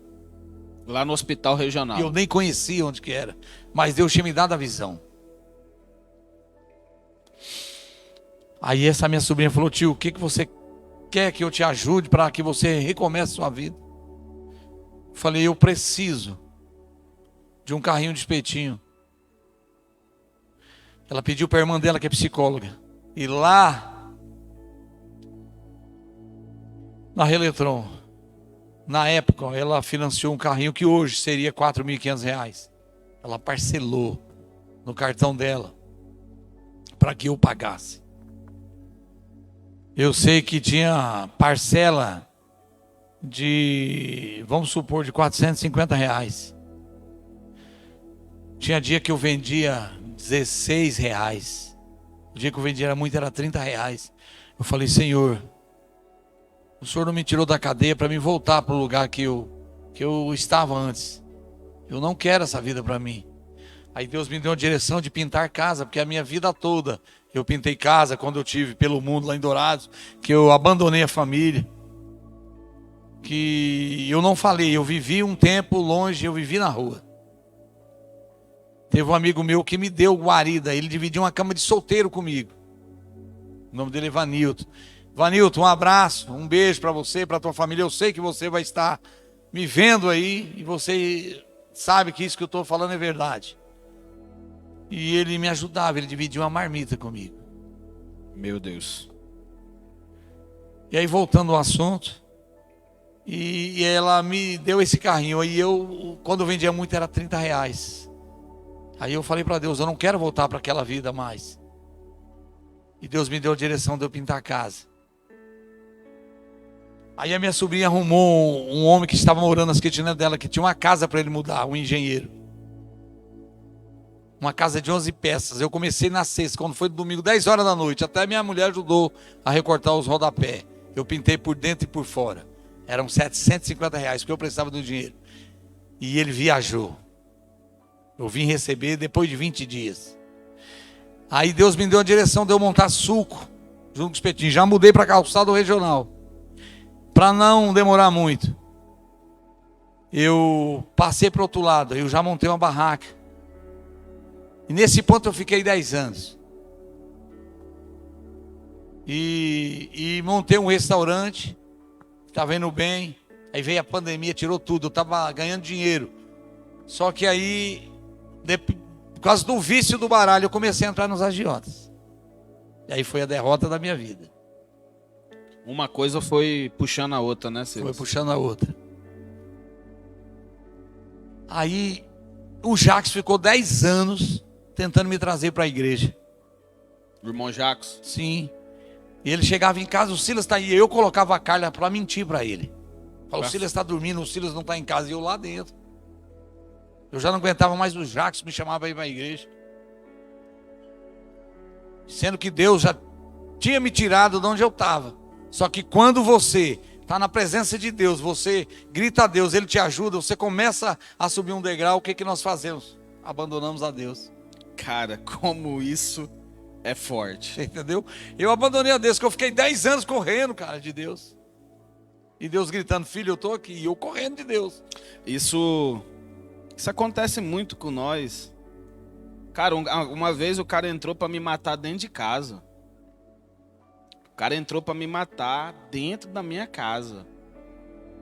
Lá no hospital regional. E eu nem conhecia onde que era. Mas Deus tinha me dado a visão. Aí essa minha sobrinha falou: tio, o que você quer que eu te ajude para que você recomece sua vida? Eu falei: eu preciso de um carrinho de espetinho. Ela pediu para a irmã dela, que é psicóloga, e lá na Reletron, na época, ela financiou um carrinho que hoje seria R$ 4.500. Ela parcelou no cartão dela para que eu pagasse. Eu sei que tinha parcela de, vamos supor, de R$ 450. Tinha dia que eu vendia R$ 16. O dia que eu vendia muito era R$ 30. Eu falei: Senhor, o Senhor não me tirou da cadeia para me voltar para o lugar que eu estava antes. Eu não quero essa vida para mim. Aí Deus me deu a direção de pintar casa, porque a minha vida toda eu pintei casa quando eu tive pelo mundo lá em Dourados, que eu abandonei a família, que eu não falei, eu vivi um tempo longe, eu vivi na rua. Teve um amigo meu que me deu guarida, ele dividiu uma cama de solteiro comigo. O nome dele é Vanilton. Vanilton, um abraço, um beijo para você, para a tua família. Eu sei que você vai estar me vendo aí e você sabe que isso que eu estou falando é verdade. E ele me ajudava, ele dividia uma marmita comigo. Meu Deus. E aí, voltando ao assunto, e ela me deu esse carrinho. Aí eu, quando eu vendia muito, era R$ 30. Aí eu falei para Deus: eu não quero voltar para aquela vida mais. E Deus me deu a direção de eu pintar a casa. Aí a minha sobrinha arrumou um homem que estava morando nas kitnetas dela, que tinha uma casa para ele mudar, um engenheiro. Uma casa de 11 peças. Eu comecei na sexta, quando foi domingo, 10 horas da noite. Até minha mulher ajudou a recortar os rodapés. Eu pintei por dentro e por fora. Eram R$ 750, porque eu precisava do dinheiro. E ele viajou. Eu vim receber depois de 20 dias. Aí Deus me deu a direção de eu montar suco junto com os espetinhos. Já mudei para calçado regional, para não demorar muito. Eu passei para o outro lado. Eu já montei uma barraca. E nesse ponto eu fiquei 10 anos. E montei um restaurante. Estava indo bem. Aí veio a pandemia, tirou tudo. Eu estava ganhando dinheiro. Só que aí, por causa do vício do baralho, eu comecei a entrar nos agiotas. E aí foi a derrota da minha vida. Uma coisa foi puxando a outra, né, Silas? Foi puxando a outra. Aí o Jacques ficou 10 anos tentando me trazer para a igreja. O irmão Jacques? Sim. E ele chegava em casa, o Silas está aí. Eu colocava a Carla para mentir para ele. Falava: o Silas está dormindo, o Silas não está em casa. E eu lá dentro. Eu já não aguentava mais. O Jacques me chamava para ir para a igreja. Sendo que Deus já tinha me tirado de onde eu estava. Só que quando você está na presença de Deus, você grita a Deus, Ele te ajuda, você começa a subir um degrau, o que nós fazemos? Abandonamos a Deus. Cara, como isso é forte. Você entendeu? Eu abandonei a Deus, que eu fiquei 10 anos correndo, cara, de Deus. E Deus gritando: filho, eu estou aqui. E eu correndo de Deus. Isso acontece muito com nós. Cara, uma vez o cara entrou para me matar dentro de casa. O cara entrou para me matar dentro da minha casa.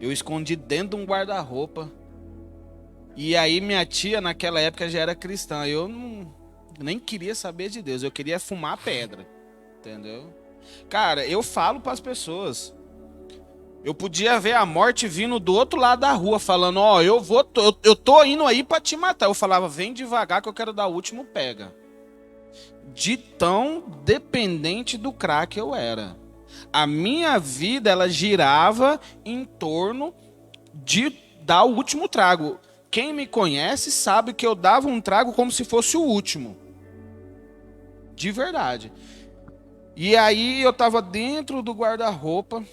Eu escondi dentro de um guarda-roupa. E aí minha tia naquela época já era cristã. Eu nem queria saber de Deus. Eu queria fumar pedra. Entendeu? Cara, eu falo para as pessoas. Eu podia ver a morte vindo do outro lado da rua, falando: ó, eu tô indo aí para te matar. Eu falava: vem devagar que eu quero dar o último pega. De tão dependente do crack eu era. A minha vida, ela girava em torno de dar o último trago. Quem me conhece sabe que eu dava um trago como se fosse o último. De verdade. E aí eu tava dentro do guarda-roupa.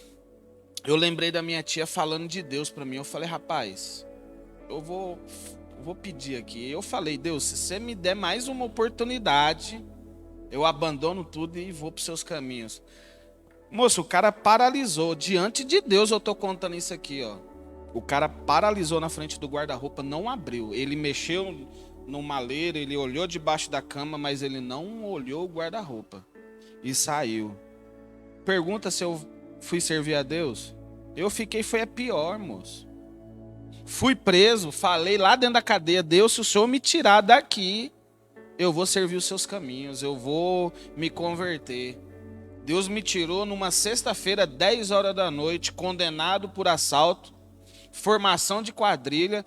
Eu lembrei da minha tia falando de Deus para mim. Eu falei: rapaz, eu vou pedir aqui. Eu falei: Deus, se você me der mais uma oportunidade, eu abandono tudo e vou para os seus caminhos. Moço, o cara paralisou. Diante de Deus eu tô contando isso aqui, ó. O cara paralisou na frente do guarda-roupa, não abriu. Ele mexeu no maleiro, ele olhou debaixo da cama, mas ele não olhou o guarda-roupa. e saiu. Pergunta se eu fui servir a Deus? Eu fiquei, foi pior, moço. Fui preso, falei lá dentro da cadeia, Deus, se o Senhor me tirar daqui, eu vou servir os seus caminhos, eu vou me converter. Deus me tirou numa sexta-feira, 10 horas da noite, condenado por assalto, formação de quadrilha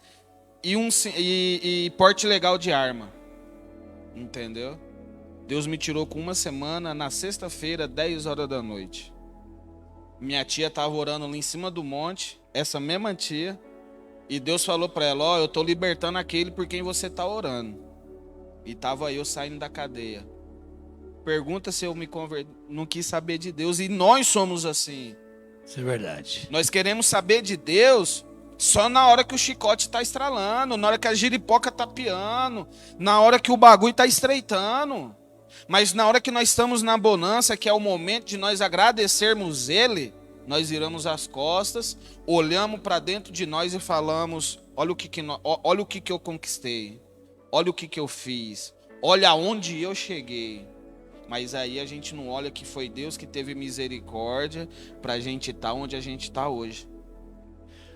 e porte ilegal de arma. Entendeu? Deus me tirou com uma semana, na sexta-feira, 10 horas da noite. Minha tia estava orando ali em cima do monte, essa mesma tia, e Deus falou para ela, ó, eu estou libertando aquele por quem você está orando. E estava eu saindo da cadeia. Pergunta se eu me converti, não quis saber de Deus, e nós somos assim. Isso é verdade. Nós queremos saber de Deus só na hora que o chicote está estralando, na hora que a giripoca está piando, na hora que o bagulho está estreitando. Mas na hora que nós estamos na bonança, que é o momento de nós agradecermos Ele, nós viramos as costas, olhamos para dentro de nós e falamos, olha o que eu conquistei, olha o que eu fiz, olha aonde eu cheguei. Mas aí a gente não olha que foi Deus que teve misericórdia para a gente estar onde a gente está hoje.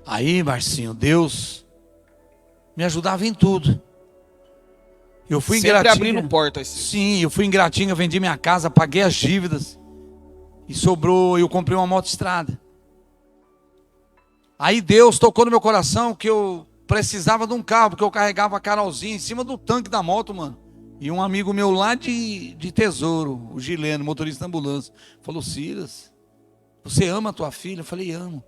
Aí, Marcinho, Deus me ajudava em tudo. Eu fui sempre ingratinho. Abrindo portas. Sim, eu fui ingratinho, eu vendi minha casa, paguei as dívidas. E sobrou, eu comprei uma motoestrada. Aí Deus tocou no meu coração que eu precisava de um carro, porque eu carregava a Carolzinha em cima do tanque da moto, mano. E um amigo meu lá de Tesouro, o Gileno, motorista da ambulância, falou, Silas, você ama a tua filha? Eu falei, amo.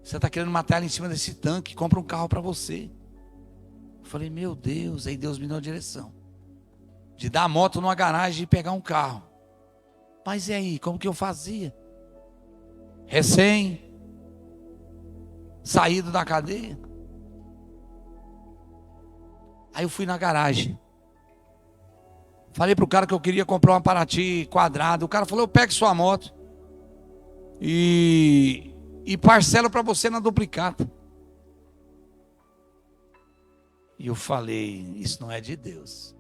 Você está querendo matar ela em cima desse tanque, compra um carro para você. Eu falei, meu Deus, aí Deus me deu a direção. De dar a moto numa garagem e pegar um carro. Mas e aí, como que eu fazia? Saído da cadeia. Aí eu fui na garagem. Falei pro cara que eu queria comprar uma Paraty quadrada. O cara falou, eu pego sua moto e parcelo para você na duplicata. E eu falei, isso não é de Deus.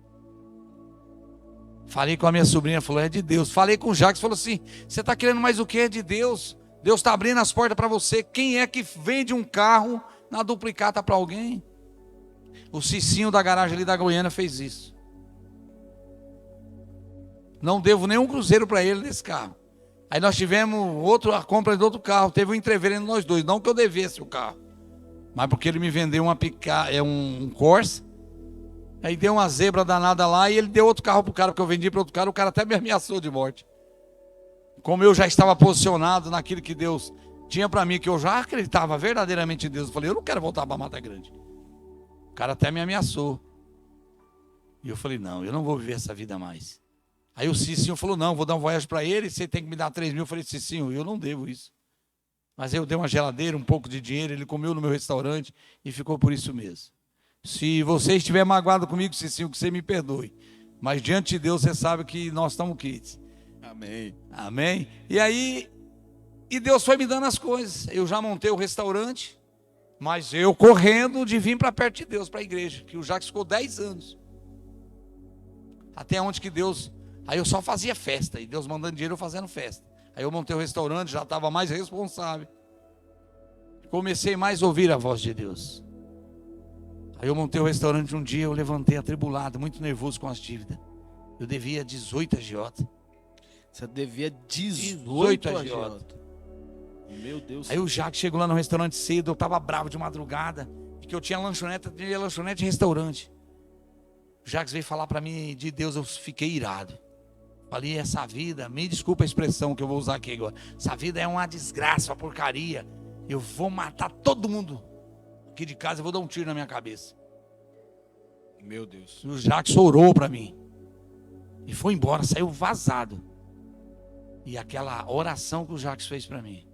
Falei com a minha sobrinha, falou, é de Deus. Falei com o Jacques, falou assim, você está querendo mais o que? É de Deus. Deus está abrindo as portas para você. Quem é que vende um carro na duplicata para alguém? O Cicinho da garagem ali da Goiânia fez isso. Não devo nenhum cruzeiro para ele nesse carro. Aí nós tivemos a compra de outro carro. Teve um entrevero entre nós dois. Não que eu devesse o carro, mas porque ele me vendeu um Corsa. Aí deu uma zebra danada lá e ele deu outro carro pro cara, porque eu vendi para outro cara. O cara até me ameaçou de morte. Como eu já estava posicionado naquilo que Deus tinha para mim, que eu já acreditava verdadeiramente em Deus, eu falei, eu não quero voltar para Mata Grande. O cara até me ameaçou. E eu falei, não, eu não vou viver essa vida mais. Aí o Cicinho falou, não, vou dar um voyage para ele, você tem que me dar 3 mil. Eu falei, Cicinho, eu não devo isso. Mas eu dei uma geladeira, um pouco de dinheiro, ele comeu no meu restaurante e ficou por isso mesmo. Se você estiver magoado comigo, Cicinho, que você me perdoe. Mas diante de Deus, você sabe que nós estamos quites. Amém. Amém? E aí, Deus foi me dando as coisas. Eu já montei o restaurante, mas eu correndo de vir para perto de Deus, para a igreja, que o Jacques ficou 10 anos. Até onde que Deus... Aí eu só fazia festa, e Deus mandando dinheiro, eu fazendo festa. Aí eu montei o restaurante, já estava mais responsável. Comecei mais a ouvir a voz de Deus. Aí eu montei o restaurante um dia, eu levantei atribulado, muito nervoso com as dívidas. Eu devia 18 agiota. Você devia 18 agiota. Meu Deus. Aí o Jacques chegou lá no restaurante cedo, eu estava bravo de madrugada, porque eu tinha lanchonete e restaurante. O Jacques veio falar para mim de Deus, eu fiquei irado. Falei, essa vida, me desculpa a expressão que eu vou usar aqui agora. Essa vida é uma desgraça, uma porcaria. Eu vou matar todo mundo aqui de casa, eu vou dar um tiro na minha cabeça. Meu Deus. E o Jacques orou para mim. E foi embora, saiu vazado. E aquela oração que o Jacques fez para mim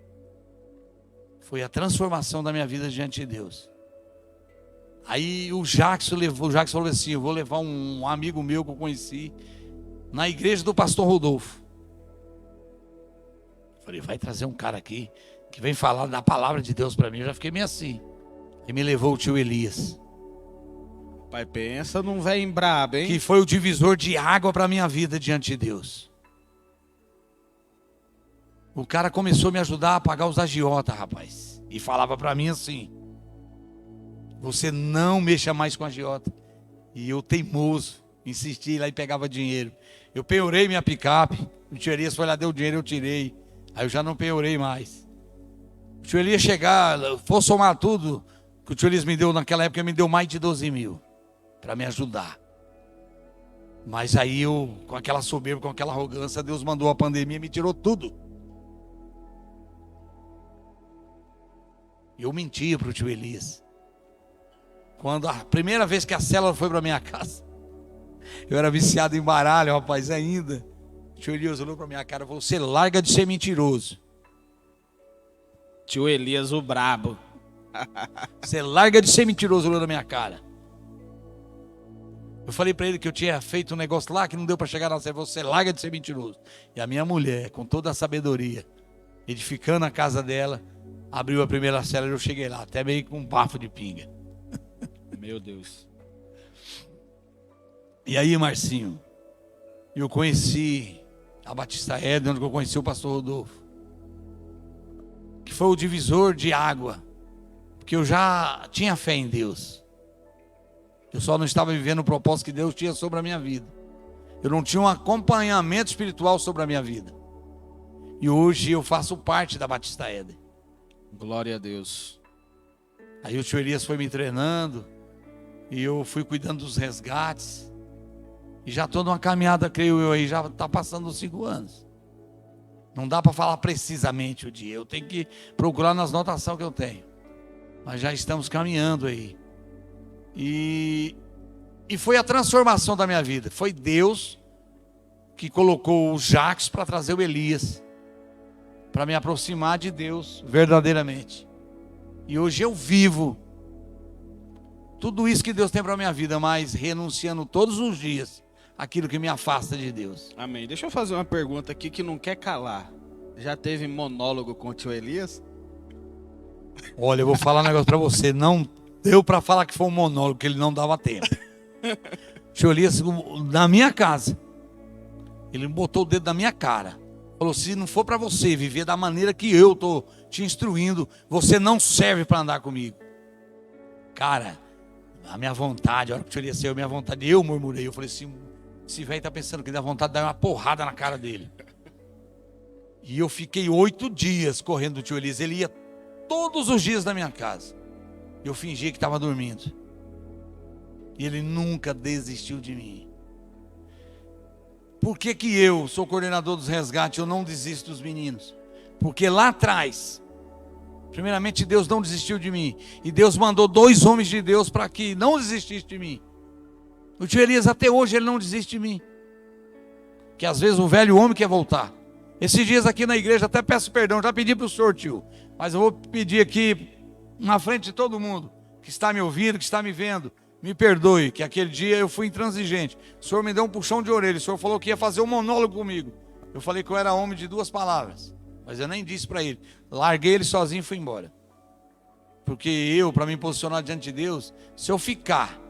foi a transformação da minha vida diante de Deus. Aí o Jacques falou assim, eu vou levar um amigo meu que eu conheci na igreja do pastor Rodolfo. Falei, vai trazer um cara aqui que vem falar da palavra de Deus para mim. Eu já fiquei meio assim. E me levou o tio Elias. Pai, pensa num velho brabo, hein? Que foi o divisor de água para a minha vida diante de Deus. O cara começou a me ajudar a pagar os agiotas, rapaz. E falava para mim assim: você não mexa mais com agiota. E eu, teimoso, insisti lá e pegava dinheiro. Eu penhorei minha picape. O tio Elias foi lá, deu dinheiro, eu tirei. Aí eu já não penhorei mais. O tio Elias chegar, for somar tudo que o tio Elias me deu naquela época, me deu mais de 12 mil para me ajudar. Mas aí eu, com aquela soberba, com aquela arrogância, Deus mandou a pandemia e me tirou tudo. Eu mentia para o tio Elias. Quando a primeira vez que a célula foi para minha casa, eu era viciado em baralho, rapaz, ainda. O tio Elias olhou para minha cara e falou: você larga de ser mentiroso. Tio Elias, o brabo. Você larga de ser mentiroso, olhou na minha cara. Eu falei para ele que eu tinha feito um negócio lá que não deu para chegar na célula. Você larga de ser mentiroso. E a minha mulher, com toda a sabedoria, edificando a casa dela, abriu a primeira célula e eu cheguei lá, até meio com um bafo de pinga. Meu Deus. E aí, Marcinho, eu conheci a Batista Éden, onde eu conheci o pastor Rodolfo, que foi o divisor de água, porque eu já tinha fé em Deus. Eu só não estava vivendo o propósito que Deus tinha sobre a minha vida. Eu não tinha um acompanhamento espiritual sobre a minha vida. E hoje eu faço parte da Batista Éden. Glória a Deus. Aí o tio Elias foi me treinando, e eu fui cuidando dos resgates. E já estou numa caminhada, creio eu, aí já está passando os 5 anos. Não dá para falar precisamente o dia. Eu tenho que procurar nas anotações que eu tenho. Mas já estamos caminhando aí. E foi a transformação da minha vida. Foi Deus que colocou o Jacques para trazer o Elias, para me aproximar de Deus verdadeiramente. E hoje eu vivo tudo isso que Deus tem para a minha vida, mas renunciando todos os dias aquilo que me afasta de Deus. Amém. Deixa eu fazer uma pergunta aqui que não quer calar. Já teve monólogo com o tio Elias? Olha, eu vou falar um negócio para você. Não deu para falar que foi um monólogo, que ele não dava tempo. O tio Elias, na minha casa, ele botou o dedo na minha cara. Falou: se não for para você viver da maneira que eu estou te instruindo, você não serve para andar comigo. Cara, a minha vontade, a hora que o tio Elias saiu, a minha vontade, eu murmurei. Eu falei assim: esse velho está pensando que dá vontade de dar uma porrada na cara dele. E eu fiquei 8 dias correndo do tio Elias. Ele ia todos os dias na minha casa. Eu fingia que estava dormindo. E ele nunca desistiu de mim. Por que que eu sou coordenador dos resgates? Eu não desisto dos meninos. Porque lá atrás, primeiramente, Deus não desistiu de mim. E Deus mandou 2 homens de Deus para que não desistisse de mim. O tio Elias até hoje ele não desiste de mim. Que às vezes o velho homem quer voltar. Esses dias aqui na igreja, até peço perdão, já pedi para o senhor, tio. Mas eu vou pedir aqui, na frente de todo mundo que está me ouvindo, que está me vendo, me perdoe, que aquele dia eu fui intransigente. O senhor me deu um puxão de orelha, o senhor falou que ia fazer um monólogo comigo. Eu falei que eu era homem de 2 palavras, mas eu nem disse para ele. Larguei ele sozinho e fui embora. Porque eu, para me posicionar diante de Deus, se eu ficar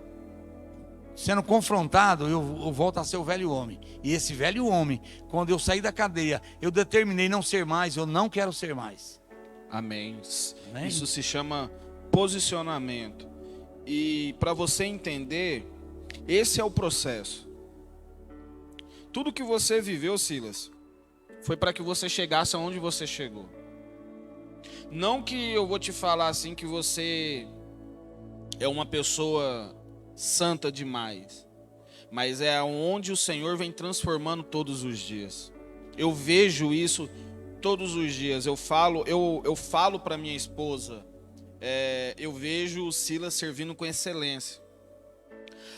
sendo confrontado, eu volto a ser o velho homem. E esse velho homem, quando eu saí da cadeia, eu determinei não ser mais, eu não quero ser mais. Amém. Amém? Isso se chama posicionamento. E para você entender, esse é o processo. Tudo que você viveu, Silas, foi para que você chegasse aonde você chegou. Não que eu vou te falar assim que você é uma pessoa santa demais, mas é onde o Senhor vem transformando todos os dias. Eu vejo isso todos os dias. Eu falo para minha esposa, eu vejo o Silas servindo com excelência.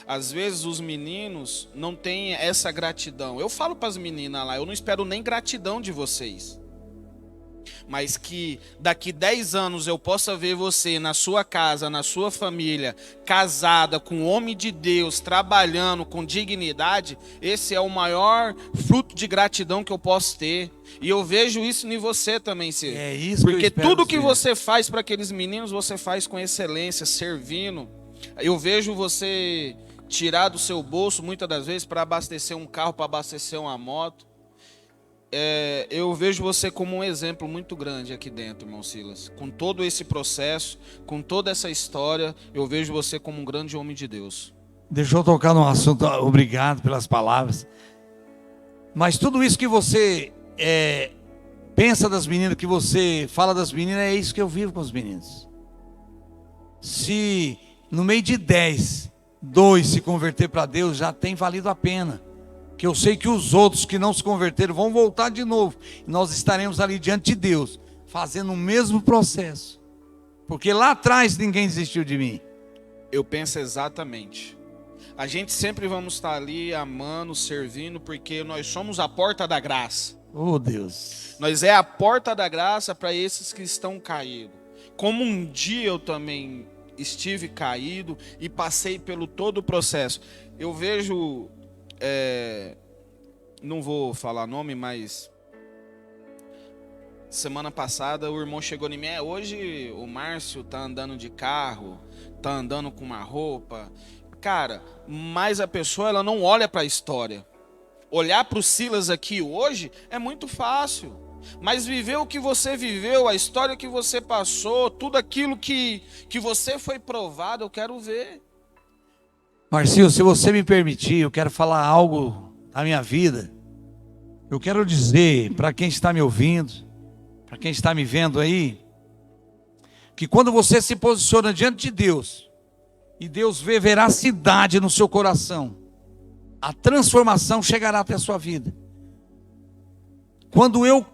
Às vezes os meninos não têm essa gratidão. Eu falo para as meninas lá, eu não espero nem gratidão de vocês. Mas que daqui 10 anos eu possa ver você na sua casa, na sua família, casada, com um homem de Deus, trabalhando com dignidade, esse é o maior fruto de gratidão que eu posso ter. E eu vejo isso em você também, Ciro. É isso. Porque tudo que você faz para aqueles meninos, você faz com excelência, servindo. Eu vejo você tirar do seu bolso, muitas das vezes, para abastecer um carro, para abastecer uma moto. eu vejo você como um exemplo muito grande aqui dentro, irmão Silas. Com todo esse processo, com toda essa história, eu vejo você como um grande homem de Deus. Deixa eu tocar num assunto, obrigado pelas palavras. Mas tudo isso que você pensa das meninas, que você fala das meninas, é isso que eu vivo com os meninos. Se no meio de 10, 2 se converter para Deus, já tem valido a pena. Que eu sei que os outros que não se converteram vão voltar de novo. E nós estaremos ali diante de Deus, fazendo o mesmo processo. Porque lá atrás ninguém desistiu de mim. Eu penso exatamente. A gente sempre vamos estar ali amando, servindo, porque nós somos a porta da graça. Oh, Deus. Nós é a porta da graça para esses que estão caídos. Como um dia eu também estive caído e passei pelo todo o processo. Eu vejo, não vou falar nome, mas semana passada o irmão chegou em mim. Hoje o Márcio tá andando de carro, tá andando com uma roupa. Cara, mas a pessoa ela não olha para a história. Olhar para o Silas aqui hoje é muito fácil. Mas viver o que você viveu, a história que você passou, tudo aquilo que você foi provado, eu quero ver. Marcinho, se você me permitir, eu quero falar algo da minha vida. Eu quero dizer para quem está me ouvindo, para quem está me vendo aí, que quando você se posiciona diante de Deus, e Deus vê veracidade no seu coração, a transformação chegará até a sua vida. Quando eu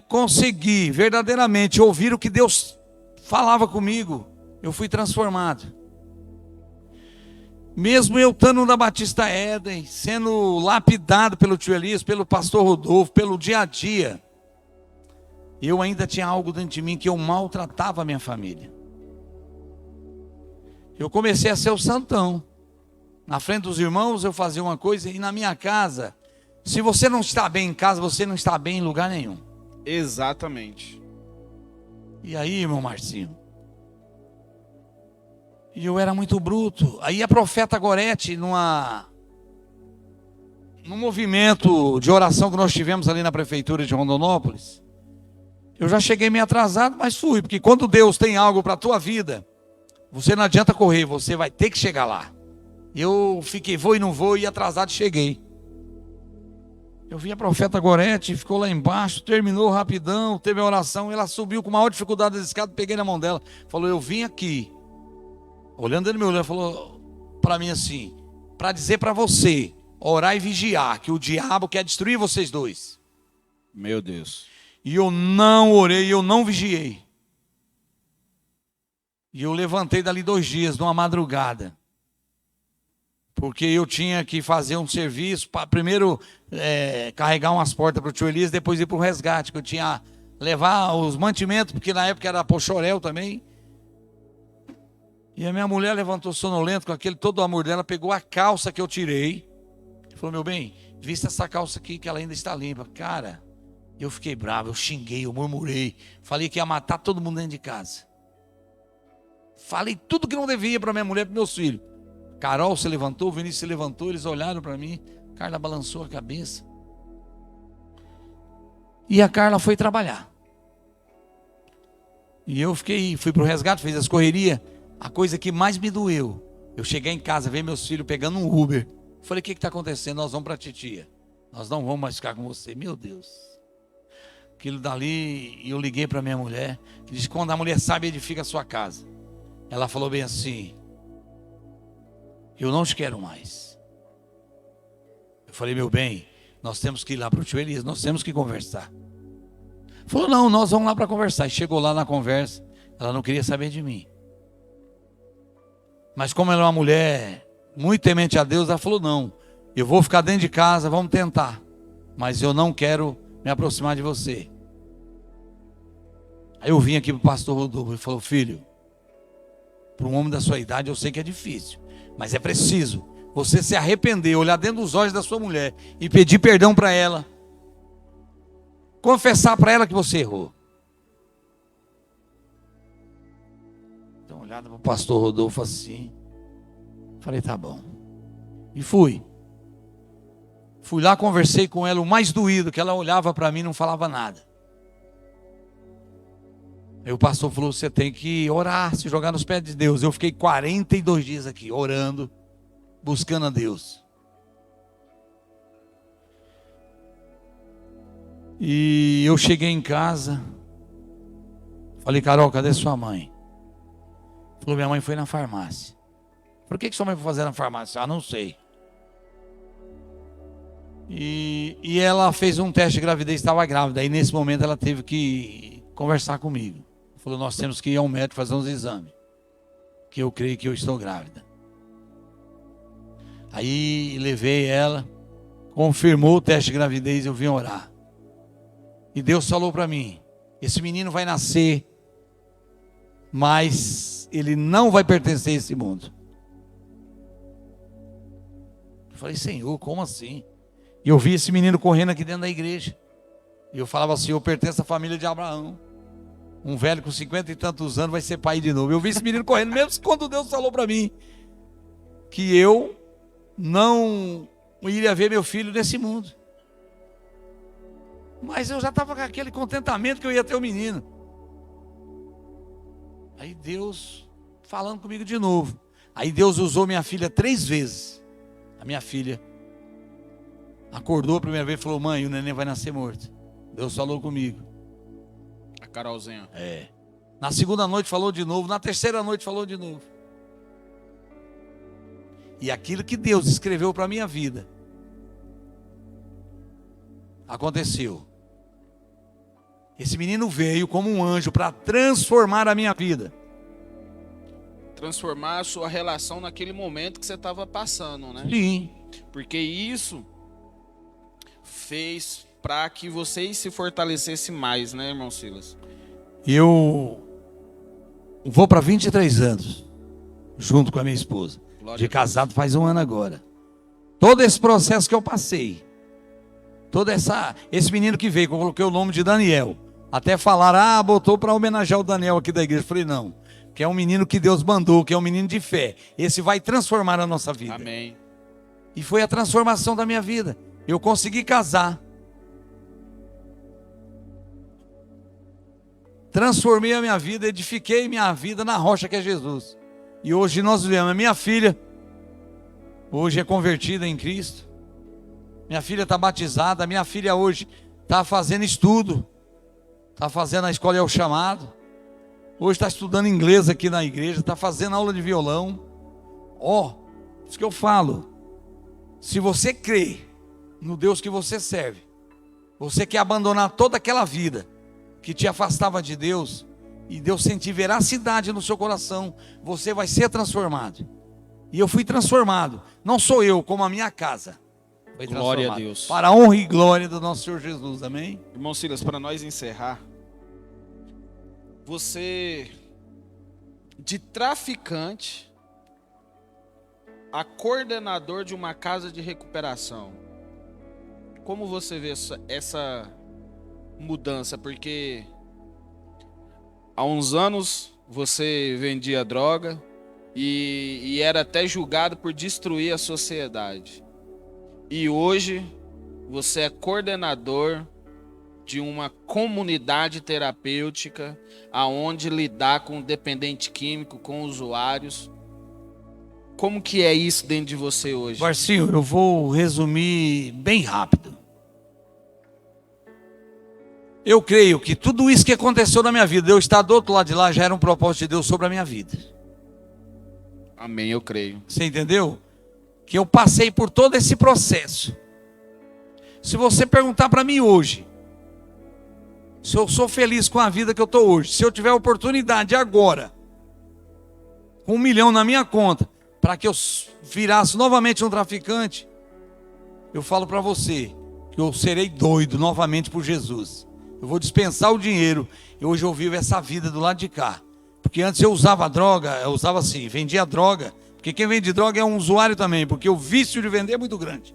consegui verdadeiramente ouvir o que Deus falava comigo, eu fui transformado. Mesmo eu estando na Batista Éden, sendo lapidado pelo tio Elias, pelo pastor Rodolfo, pelo dia a dia, eu ainda tinha algo dentro de mim que eu maltratava a minha família. Eu comecei a ser o santão. Na frente dos irmãos eu fazia uma coisa, e na minha casa, se você não está bem em casa, você não está bem em lugar nenhum. Exatamente. E aí, irmão Marcinho? E eu era muito bruto. Aí a profeta Gorete, num movimento de oração que nós tivemos ali na prefeitura de Rondonópolis, eu já cheguei meio atrasado, mas fui, porque quando Deus tem algo para a tua vida, você não adianta correr, você vai ter que chegar lá. Eu fiquei, vou e não vou, e atrasado cheguei. Eu vi a profeta Gorete, ficou lá embaixo, terminou rapidão, teve a oração, ela subiu com maior dificuldade das escadas, peguei na mão dela, falou, eu vim aqui. Olhando ele me olhando, falou para mim assim, para dizer para você, orar e vigiar, que o diabo quer destruir vocês dois. Meu Deus. E eu não orei, eu não vigiei. E eu levantei dali 2 dias, numa madrugada. Porque eu tinha que fazer um serviço, para primeiro carregar umas portas para o tio Elias, depois ir para o resgate, que eu tinha levar os mantimentos, porque na época era pochorel também. E a minha mulher levantou sonolento com aquele todo o amor dela, pegou a calça que eu tirei, falou, meu bem, vista essa calça aqui que ela ainda está limpa. Cara, eu fiquei bravo, eu xinguei, eu murmurei, falei que ia matar todo mundo dentro de casa. Falei tudo que não devia para minha mulher e para meus filhos. Carol se levantou, o Vinícius se levantou, eles olharam para mim, Carla balançou a cabeça. E a Carla foi trabalhar. E eu fui para o resgate, fiz as correrias. A coisa que mais me doeu, eu cheguei em casa, ver meus filhos pegando um Uber. Falei, o que está acontecendo? Nós vamos para a titia. Nós não vamos mais ficar com você. Meu Deus. Aquilo dali, eu liguei para minha mulher, que diz que quando a mulher sabe, edifica a sua casa. Ela falou bem assim, eu não te quero mais. Eu falei, meu bem, nós temos que ir lá para o tio Elias, nós temos que conversar. Falou, não, nós vamos lá para conversar. E chegou lá na conversa, ela não queria saber de mim. Mas como ela é uma mulher muito temente a Deus, ela falou, não, eu vou ficar dentro de casa, vamos tentar. Mas eu não quero me aproximar de você. Aí eu vim aqui para o pastor Rodolfo e falou, filho, para um homem da sua idade eu sei que é difícil, mas é preciso você se arrepender, olhar dentro dos olhos da sua mulher e pedir perdão para ela, confessar para ela que você errou. Então olhada para o pastor Rodolfo assim, falei, tá bom, e fui. Fui lá, conversei com ela, o mais doído, que ela olhava para mim e não falava nada. Aí o pastor falou, você tem que orar, se jogar nos pés de Deus. Eu fiquei 42 dias aqui, orando, buscando a Deus. E eu cheguei em casa, falei, Carol, cadê sua mãe? Falou, minha mãe foi na farmácia. Por que sua mãe foi fazer na farmácia? Ah, não sei. E ela fez um teste de gravidez, estava grávida. Aí nesse momento ela teve que conversar comigo. Falou, nós temos que ir ao médico fazer uns exames, que eu creio que eu estou grávida. Aí levei ela, confirmou o teste de gravidez, eu vim orar. E Deus falou para mim, esse menino vai nascer, mas ele não vai pertencer a esse mundo. Eu falei, Senhor, como assim? E eu vi esse menino correndo aqui dentro da igreja. E eu falava assim, eu pertenço à família de Abraão. Um velho com 50 e tantos anos vai ser pai de novo. Eu vi esse menino correndo, mesmo quando Deus falou para mim que eu não iria ver meu filho nesse mundo. Mas eu já estava com aquele contentamento que eu ia ter o menino. Aí Deus falando comigo de novo. Aí Deus usou minha filha 3 vezes. A minha filha acordou a primeira vez e falou, mãe, o neném vai nascer morto. Deus falou comigo. A Carolzinha. É. Na segunda noite falou de novo, na terceira noite falou de novo. E aquilo que Deus escreveu para a minha vida aconteceu. Esse menino veio como um anjo para transformar a minha vida. Transformar a sua relação naquele momento que você estava passando, né? Sim. Porque isso fez para que vocês se fortalecessem mais, né, irmão Silas? Eu vou para 23 anos, junto com a minha esposa. Glória De a Deus. casado faz 1 ano agora. Todo esse processo que eu passei, esse menino que veio, que eu coloquei o nome de Daniel. Até falaram, botou para homenagear o Daniel aqui da igreja. Eu falei, não, que é um menino que Deus mandou, que é um menino de fé. Esse vai transformar a nossa vida. Amém. E foi a transformação da minha vida. Eu consegui casar. Transformei a minha vida, edifiquei minha vida na rocha que é Jesus. E hoje nós vivemos. A minha filha, hoje é convertida em Cristo. Minha filha está batizada. Minha filha hoje está fazendo estudo. Está fazendo a escola é o chamado. Hoje está estudando inglês aqui na igreja. Está fazendo aula de violão. Isso que eu falo. Se você crê no Deus que você serve, você quer abandonar toda aquela vida que te afastava de Deus, e Deus sentir veracidade no seu coração, você vai ser transformado. E eu fui transformado. Não sou eu, como a minha casa foi Glória transformada. a Deus. Para a honra e glória do nosso Senhor Jesus. Amém? Irmão Silas, para nós encerrar, você de traficante a coordenador de uma casa de recuperação, como você vê essa mudança? Porque há uns anos você vendia droga e era até julgado por destruir a sociedade. E hoje você é coordenador de uma comunidade terapêutica aonde lidar com dependente químico, com usuários. Como que é isso dentro de você hoje? Marcinho, eu vou resumir bem rápido. Eu creio que tudo isso que aconteceu na minha vida, eu estar do outro lado de lá, já era um propósito de Deus sobre a minha vida. Amém, eu creio. Você entendeu? Que eu passei por todo esse processo. Se você perguntar para mim hoje, se eu sou feliz com a vida que eu estou hoje, se eu tiver a oportunidade agora, com 1 milhão na minha conta, para que eu virasse novamente um traficante, eu falo para você que eu serei doido novamente por Jesus. Eu vou dispensar o dinheiro e hoje eu vivo essa vida do lado de cá. Porque antes eu usava droga, eu usava assim, vendia droga. Porque quem vende droga é um usuário também, porque o vício de vender é muito grande.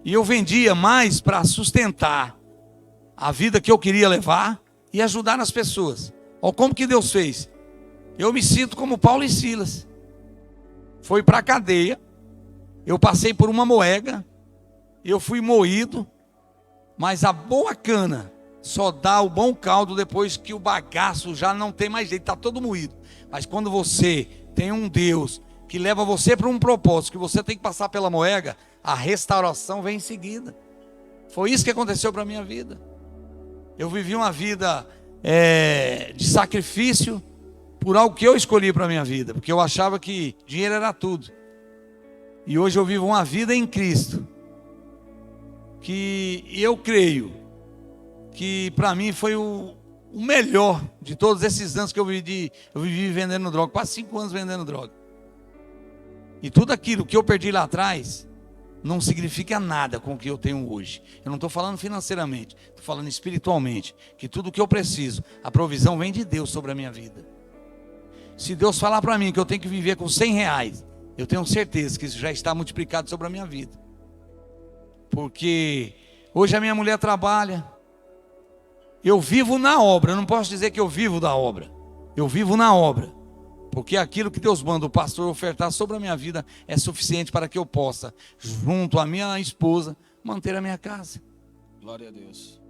E eu vendia mais para sustentar a vida que eu queria levar e ajudar as pessoas. Olha como que Deus fez. Eu me sinto como Paulo e Silas. Foi para a cadeia, eu passei por uma moega, Eu fui moído, mas a boa cana só dá o bom caldo depois que o bagaço já não tem mais jeito, está todo moído. Mas quando você tem um Deus que leva você para um propósito, que você tem que passar pela moega, a restauração vem em seguida. Foi isso que aconteceu para a minha vida. Eu vivi uma vida de sacrifício por algo que eu escolhi para a minha vida, porque eu achava que dinheiro era tudo. E hoje eu vivo uma vida em Cristo, que eu creio que para mim foi o melhor de todos esses anos que eu vivi vendendo droga, quase 5 anos vendendo droga. E tudo aquilo que eu perdi lá atrás não significa nada com o que eu tenho hoje. Eu não estou falando financeiramente, estou falando espiritualmente, que tudo o que eu preciso, a provisão vem de Deus sobre a minha vida. Se Deus falar para mim que eu tenho que viver com 100 reais, eu tenho certeza que isso já está multiplicado sobre a minha vida. Porque hoje a minha mulher trabalha, eu vivo na obra, eu não posso dizer que eu vivo da obra, eu vivo na obra, porque aquilo que Deus manda o pastor ofertar sobre a minha vida é suficiente para que eu possa, junto à minha esposa, manter a minha casa. Glória a Deus.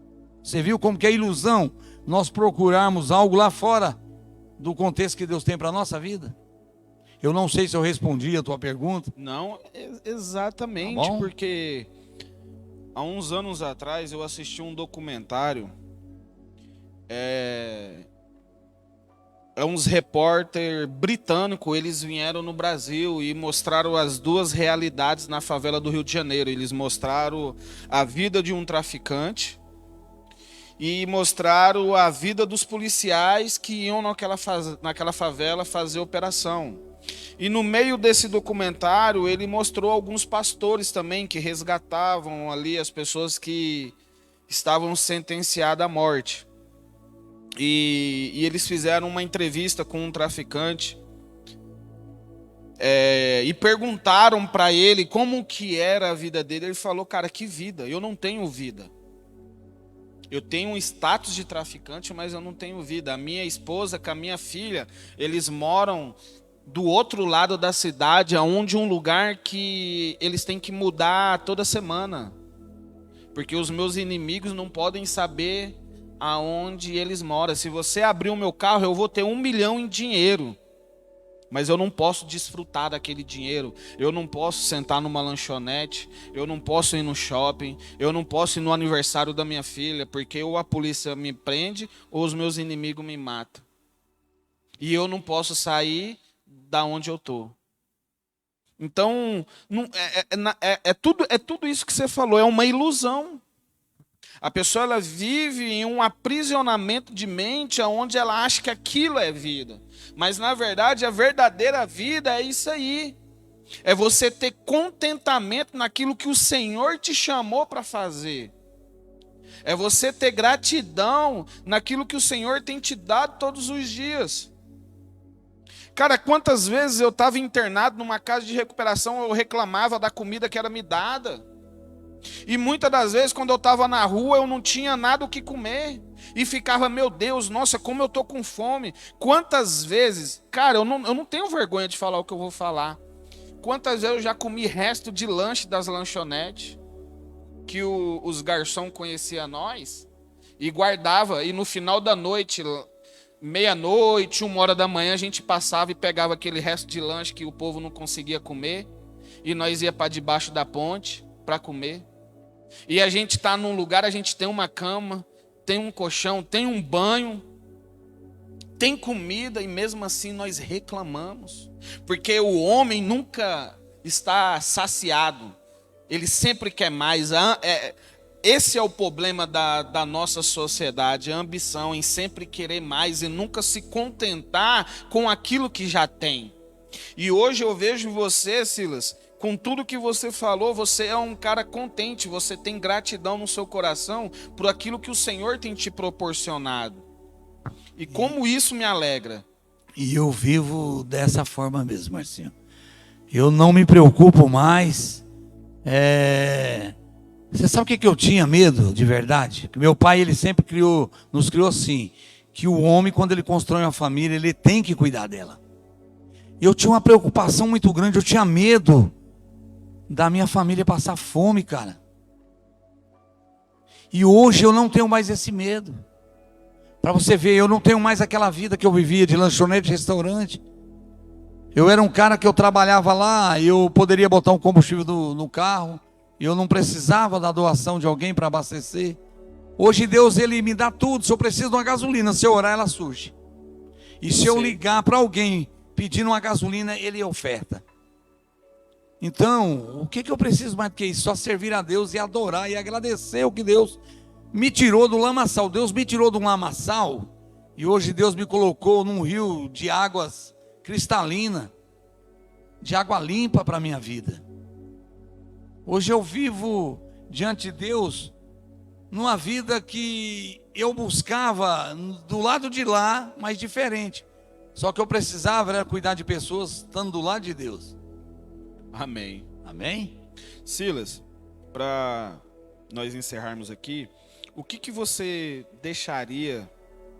Você viu como que é ilusão nós procurarmos algo lá fora do contexto que Deus tem para a nossa vida? Eu não sei se eu respondi a tua pergunta. Não, exatamente, Tá bom? porque há uns anos atrás eu assisti um documentário. Uns repórter britânico, eles vieram no Brasil e mostraram as duas realidades na favela do Rio de Janeiro. Eles mostraram a vida de um traficante e mostraram a vida dos policiais que iam naquela favela fazer operação. E no meio desse documentário ele mostrou alguns pastores também que resgatavam ali as pessoas que estavam sentenciadas à morte. E eles fizeram uma entrevista com um traficante e perguntaram para ele como que era a vida dele. Ele falou: cara, que vida? Eu não tenho vida. Eu tenho um status de traficante, mas eu não tenho vida. A minha esposa com a minha filha, eles moram do outro lado da cidade, aonde um lugar que eles têm que mudar toda semana, porque os meus inimigos não podem saber aonde eles moram. Se você abrir o meu carro, eu vou ter 1 milhão em dinheiro, mas eu não posso desfrutar daquele dinheiro. Eu não posso sentar numa lanchonete, eu não posso ir no shopping, eu não posso ir no aniversário da minha filha, porque ou a polícia me prende ou os meus inimigos me matam. E eu não posso sair da onde eu tô. Então, tudo isso que você falou, é uma ilusão. A pessoa ela vive em um aprisionamento de mente onde ela acha que aquilo é vida. Mas na verdade a verdadeira vida é isso aí. É você ter contentamento naquilo que o Senhor te chamou para fazer. É você ter gratidão naquilo que o Senhor tem te dado todos os dias. Cara, quantas vezes eu estava internado numa casa de recuperação, eu reclamava da comida que era me dada. E muitas das vezes, quando eu estava na rua, eu não tinha nada o que comer. E ficava, meu Deus, nossa, como eu estou com fome. Quantas vezes, cara, eu não tenho vergonha de falar o que eu vou falar. Quantas vezes eu já comi resto de lanche das lanchonetes, que os garçons conheciam nós, e guardava, e no final da noite, meia-noite, 1h da manhã, a gente passava e pegava aquele resto de lanche que o povo não conseguia comer, e nós ia para debaixo da ponte para comer. E a gente está num lugar, a gente tem uma cama, tem um colchão, tem um banho, tem comida, e mesmo assim nós reclamamos. Porque o homem nunca está saciado, ele sempre quer mais. Esse é o problema da nossa sociedade, a ambição em sempre querer mais e nunca se contentar com aquilo que já tem. E hoje eu vejo você, Silas, com tudo que você falou, você é um cara contente, você tem gratidão no seu coração por aquilo que o Senhor tem te proporcionado. E como isso me alegra. E eu vivo dessa forma mesmo, Marcinho. Eu não me preocupo mais. Você sabe o que eu tinha medo de verdade? Que meu pai, ele sempre nos criou assim, que o homem, quando ele constrói uma família, ele tem que cuidar dela. Eu tinha uma preocupação muito grande, eu tinha medo da minha família passar fome, cara. E hoje eu não tenho mais esse medo. Para você ver, eu não tenho mais aquela vida que eu vivia de lanchonete, restaurante. Eu era um cara que eu trabalhava lá, eu poderia botar um combustível no carro, eu não precisava da doação de alguém para abastecer. Hoje Deus, Ele me dá tudo. Se eu preciso de uma gasolina, se eu orar, ela surge. E se eu ligar para alguém pedindo uma gasolina, Ele oferta. Então, o que eu preciso mais do que isso? Só servir a Deus e adorar e agradecer o que Deus me tirou do lamaçal. Deus me tirou do lamaçal e hoje Deus me colocou num rio de águas cristalinas, de água limpa para a minha vida. Hoje eu vivo diante de Deus numa vida que eu buscava do lado de lá, mas diferente. Só que eu precisava era cuidar de pessoas estando do lado de Deus. Amém. Amém? Silas, para nós encerrarmos aqui, o que você deixaria,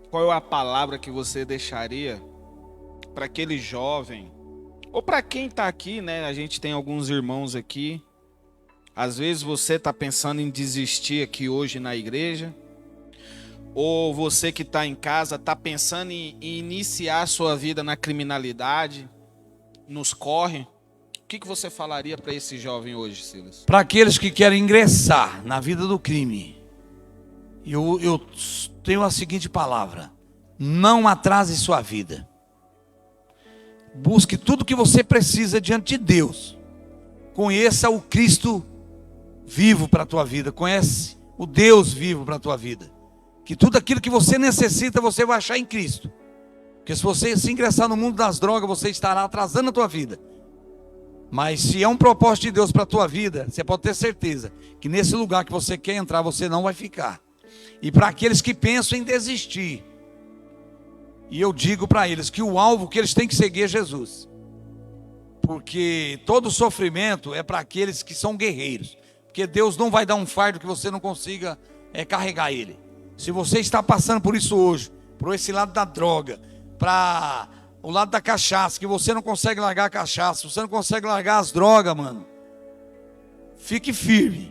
qual é a palavra que você deixaria para aquele jovem, ou para quem está aqui, né? A gente tem alguns irmãos aqui, às vezes você está pensando em desistir aqui hoje na igreja, ou você que está em casa está pensando em iniciar a sua vida na criminalidade, nos corre. O que você falaria para esse jovem hoje, Silas? Para aqueles que querem ingressar na vida do crime, eu tenho a seguinte palavra: não atrase sua vida. Busque tudo que você precisa diante de Deus. Conheça o Cristo vivo para a tua vida. Conhece o Deus vivo para a tua vida. Que tudo aquilo que você necessita, você vai achar em Cristo. Porque se você se ingressar no mundo das drogas, você estará atrasando a tua vida. Mas se é um propósito de Deus para a tua vida, você pode ter certeza que nesse lugar que você quer entrar, você não vai ficar. E para aqueles que pensam em desistir, e eu digo para eles que o alvo que eles têm que seguir é Jesus. Porque todo sofrimento é para aqueles que são guerreiros. Porque Deus não vai dar um fardo que você não consiga carregar ele. Se você está passando por isso hoje, por esse lado da droga, para o lado da cachaça, que você não consegue largar a cachaça, você não consegue largar as drogas, mano, fique firme,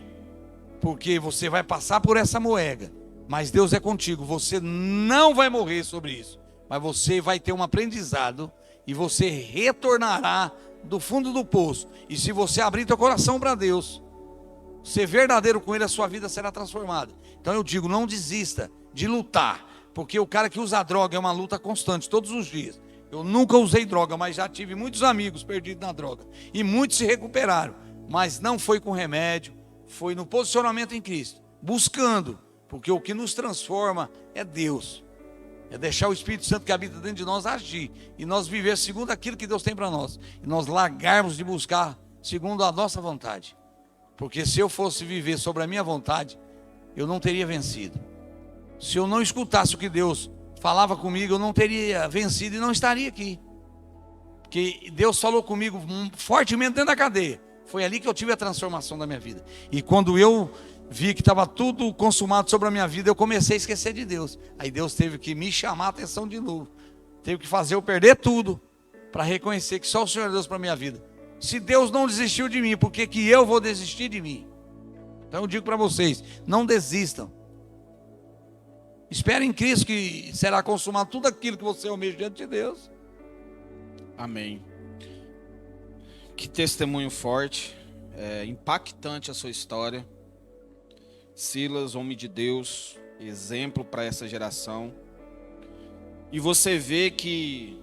porque você vai passar por essa moega, mas Deus é contigo. Você não vai morrer sobre isso, mas você vai ter um aprendizado e você retornará do fundo do poço. E se você abrir teu coração para Deus, ser verdadeiro com Ele, a sua vida será transformada. Então eu digo, não desista de lutar, porque o cara que usa droga é uma luta constante, todos os dias. Eu nunca usei droga, mas já tive muitos amigos perdidos na droga, e muitos se recuperaram, mas não foi com remédio, foi no posicionamento em Cristo, buscando, porque o que nos transforma é Deus, é deixar o Espírito Santo que habita dentro de nós agir, e nós viver segundo aquilo que Deus tem para nós, e nós largarmos de buscar segundo a nossa vontade. Porque se eu fosse viver sobre a minha vontade, eu não teria vencido. Se eu não escutasse o que Deus falava comigo, eu não teria vencido e não estaria aqui. Porque Deus falou comigo fortemente dentro da cadeia. Foi ali que eu tive a transformação da minha vida. E quando eu vi que estava tudo consumado sobre a minha vida, eu comecei a esquecer de Deus. Aí Deus teve que me chamar a atenção de novo. Teve que fazer eu perder tudo para reconhecer que só o Senhor é Deus para a minha vida. Se Deus não desistiu de mim, por que eu vou desistir de mim? Então eu digo para vocês, não desistam. Espere em Cristo que será consumado tudo aquilo que você almeja diante de Deus. Amém. Que testemunho forte, impactante a sua história. Silas, homem de Deus, exemplo para essa geração. E você vê que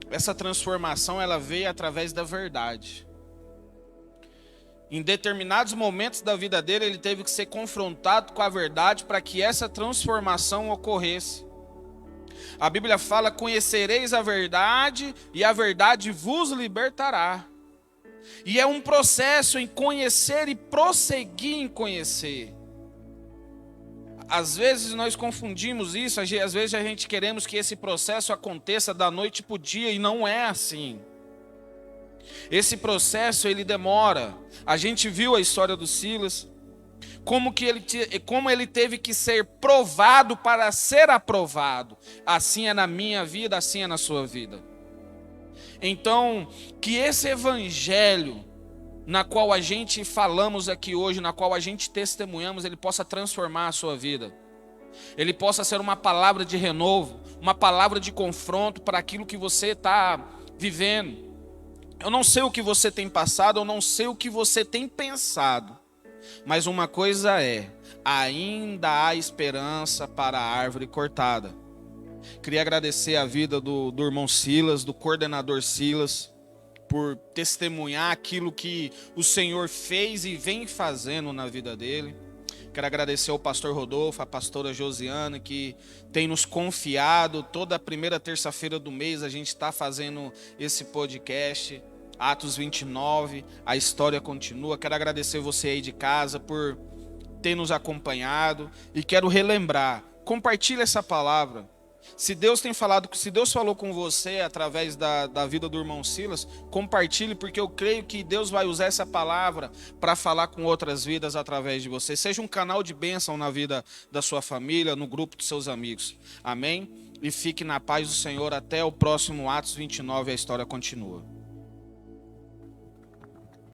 essa transformação ela veio através da verdade. Em determinados momentos da vida dele, ele teve que ser confrontado com a verdade para que essa transformação ocorresse. A Bíblia fala: conhecereis a verdade e a verdade vos libertará. E é um processo em conhecer e prosseguir em conhecer. Às vezes nós confundimos isso, às vezes a gente queremos que esse processo aconteça da noite para o dia, e não é assim. Esse processo ele demora. A gente viu a história do Silas, como ele teve que ser provado para ser aprovado. Assim é na minha vida, assim é na sua vida. Então, que esse evangelho na qual a gente falamos aqui hoje, na qual a gente testemunhamos, ele possa transformar a sua vida. Ele possa ser uma palavra de renovo, uma palavra de confronto para aquilo que você está vivendo. Eu não sei o que você tem passado, eu não sei o que você tem pensado, mas uma coisa é, ainda há esperança para a árvore cortada. Queria agradecer a vida do irmão Silas, do coordenador Silas, por testemunhar aquilo que o Senhor fez e vem fazendo na vida dele. Quero agradecer ao pastor Rodolfo, a pastora Josiana, que tem nos confiado. Toda a primeira terça-feira do mês a gente está fazendo esse podcast, Atos 29, a história continua. Quero agradecer você aí de casa por ter nos acompanhado e quero relembrar, compartilhe essa palavra. Se Deus tem falado, se Deus falou com você através da vida do irmão Silas, compartilhe, porque eu creio que Deus vai usar essa palavra para falar com outras vidas através de você. Seja um canal de bênção na vida da sua família, no grupo dos seus amigos. Amém? E fique na paz do Senhor até o próximo Atos 29, a história continua.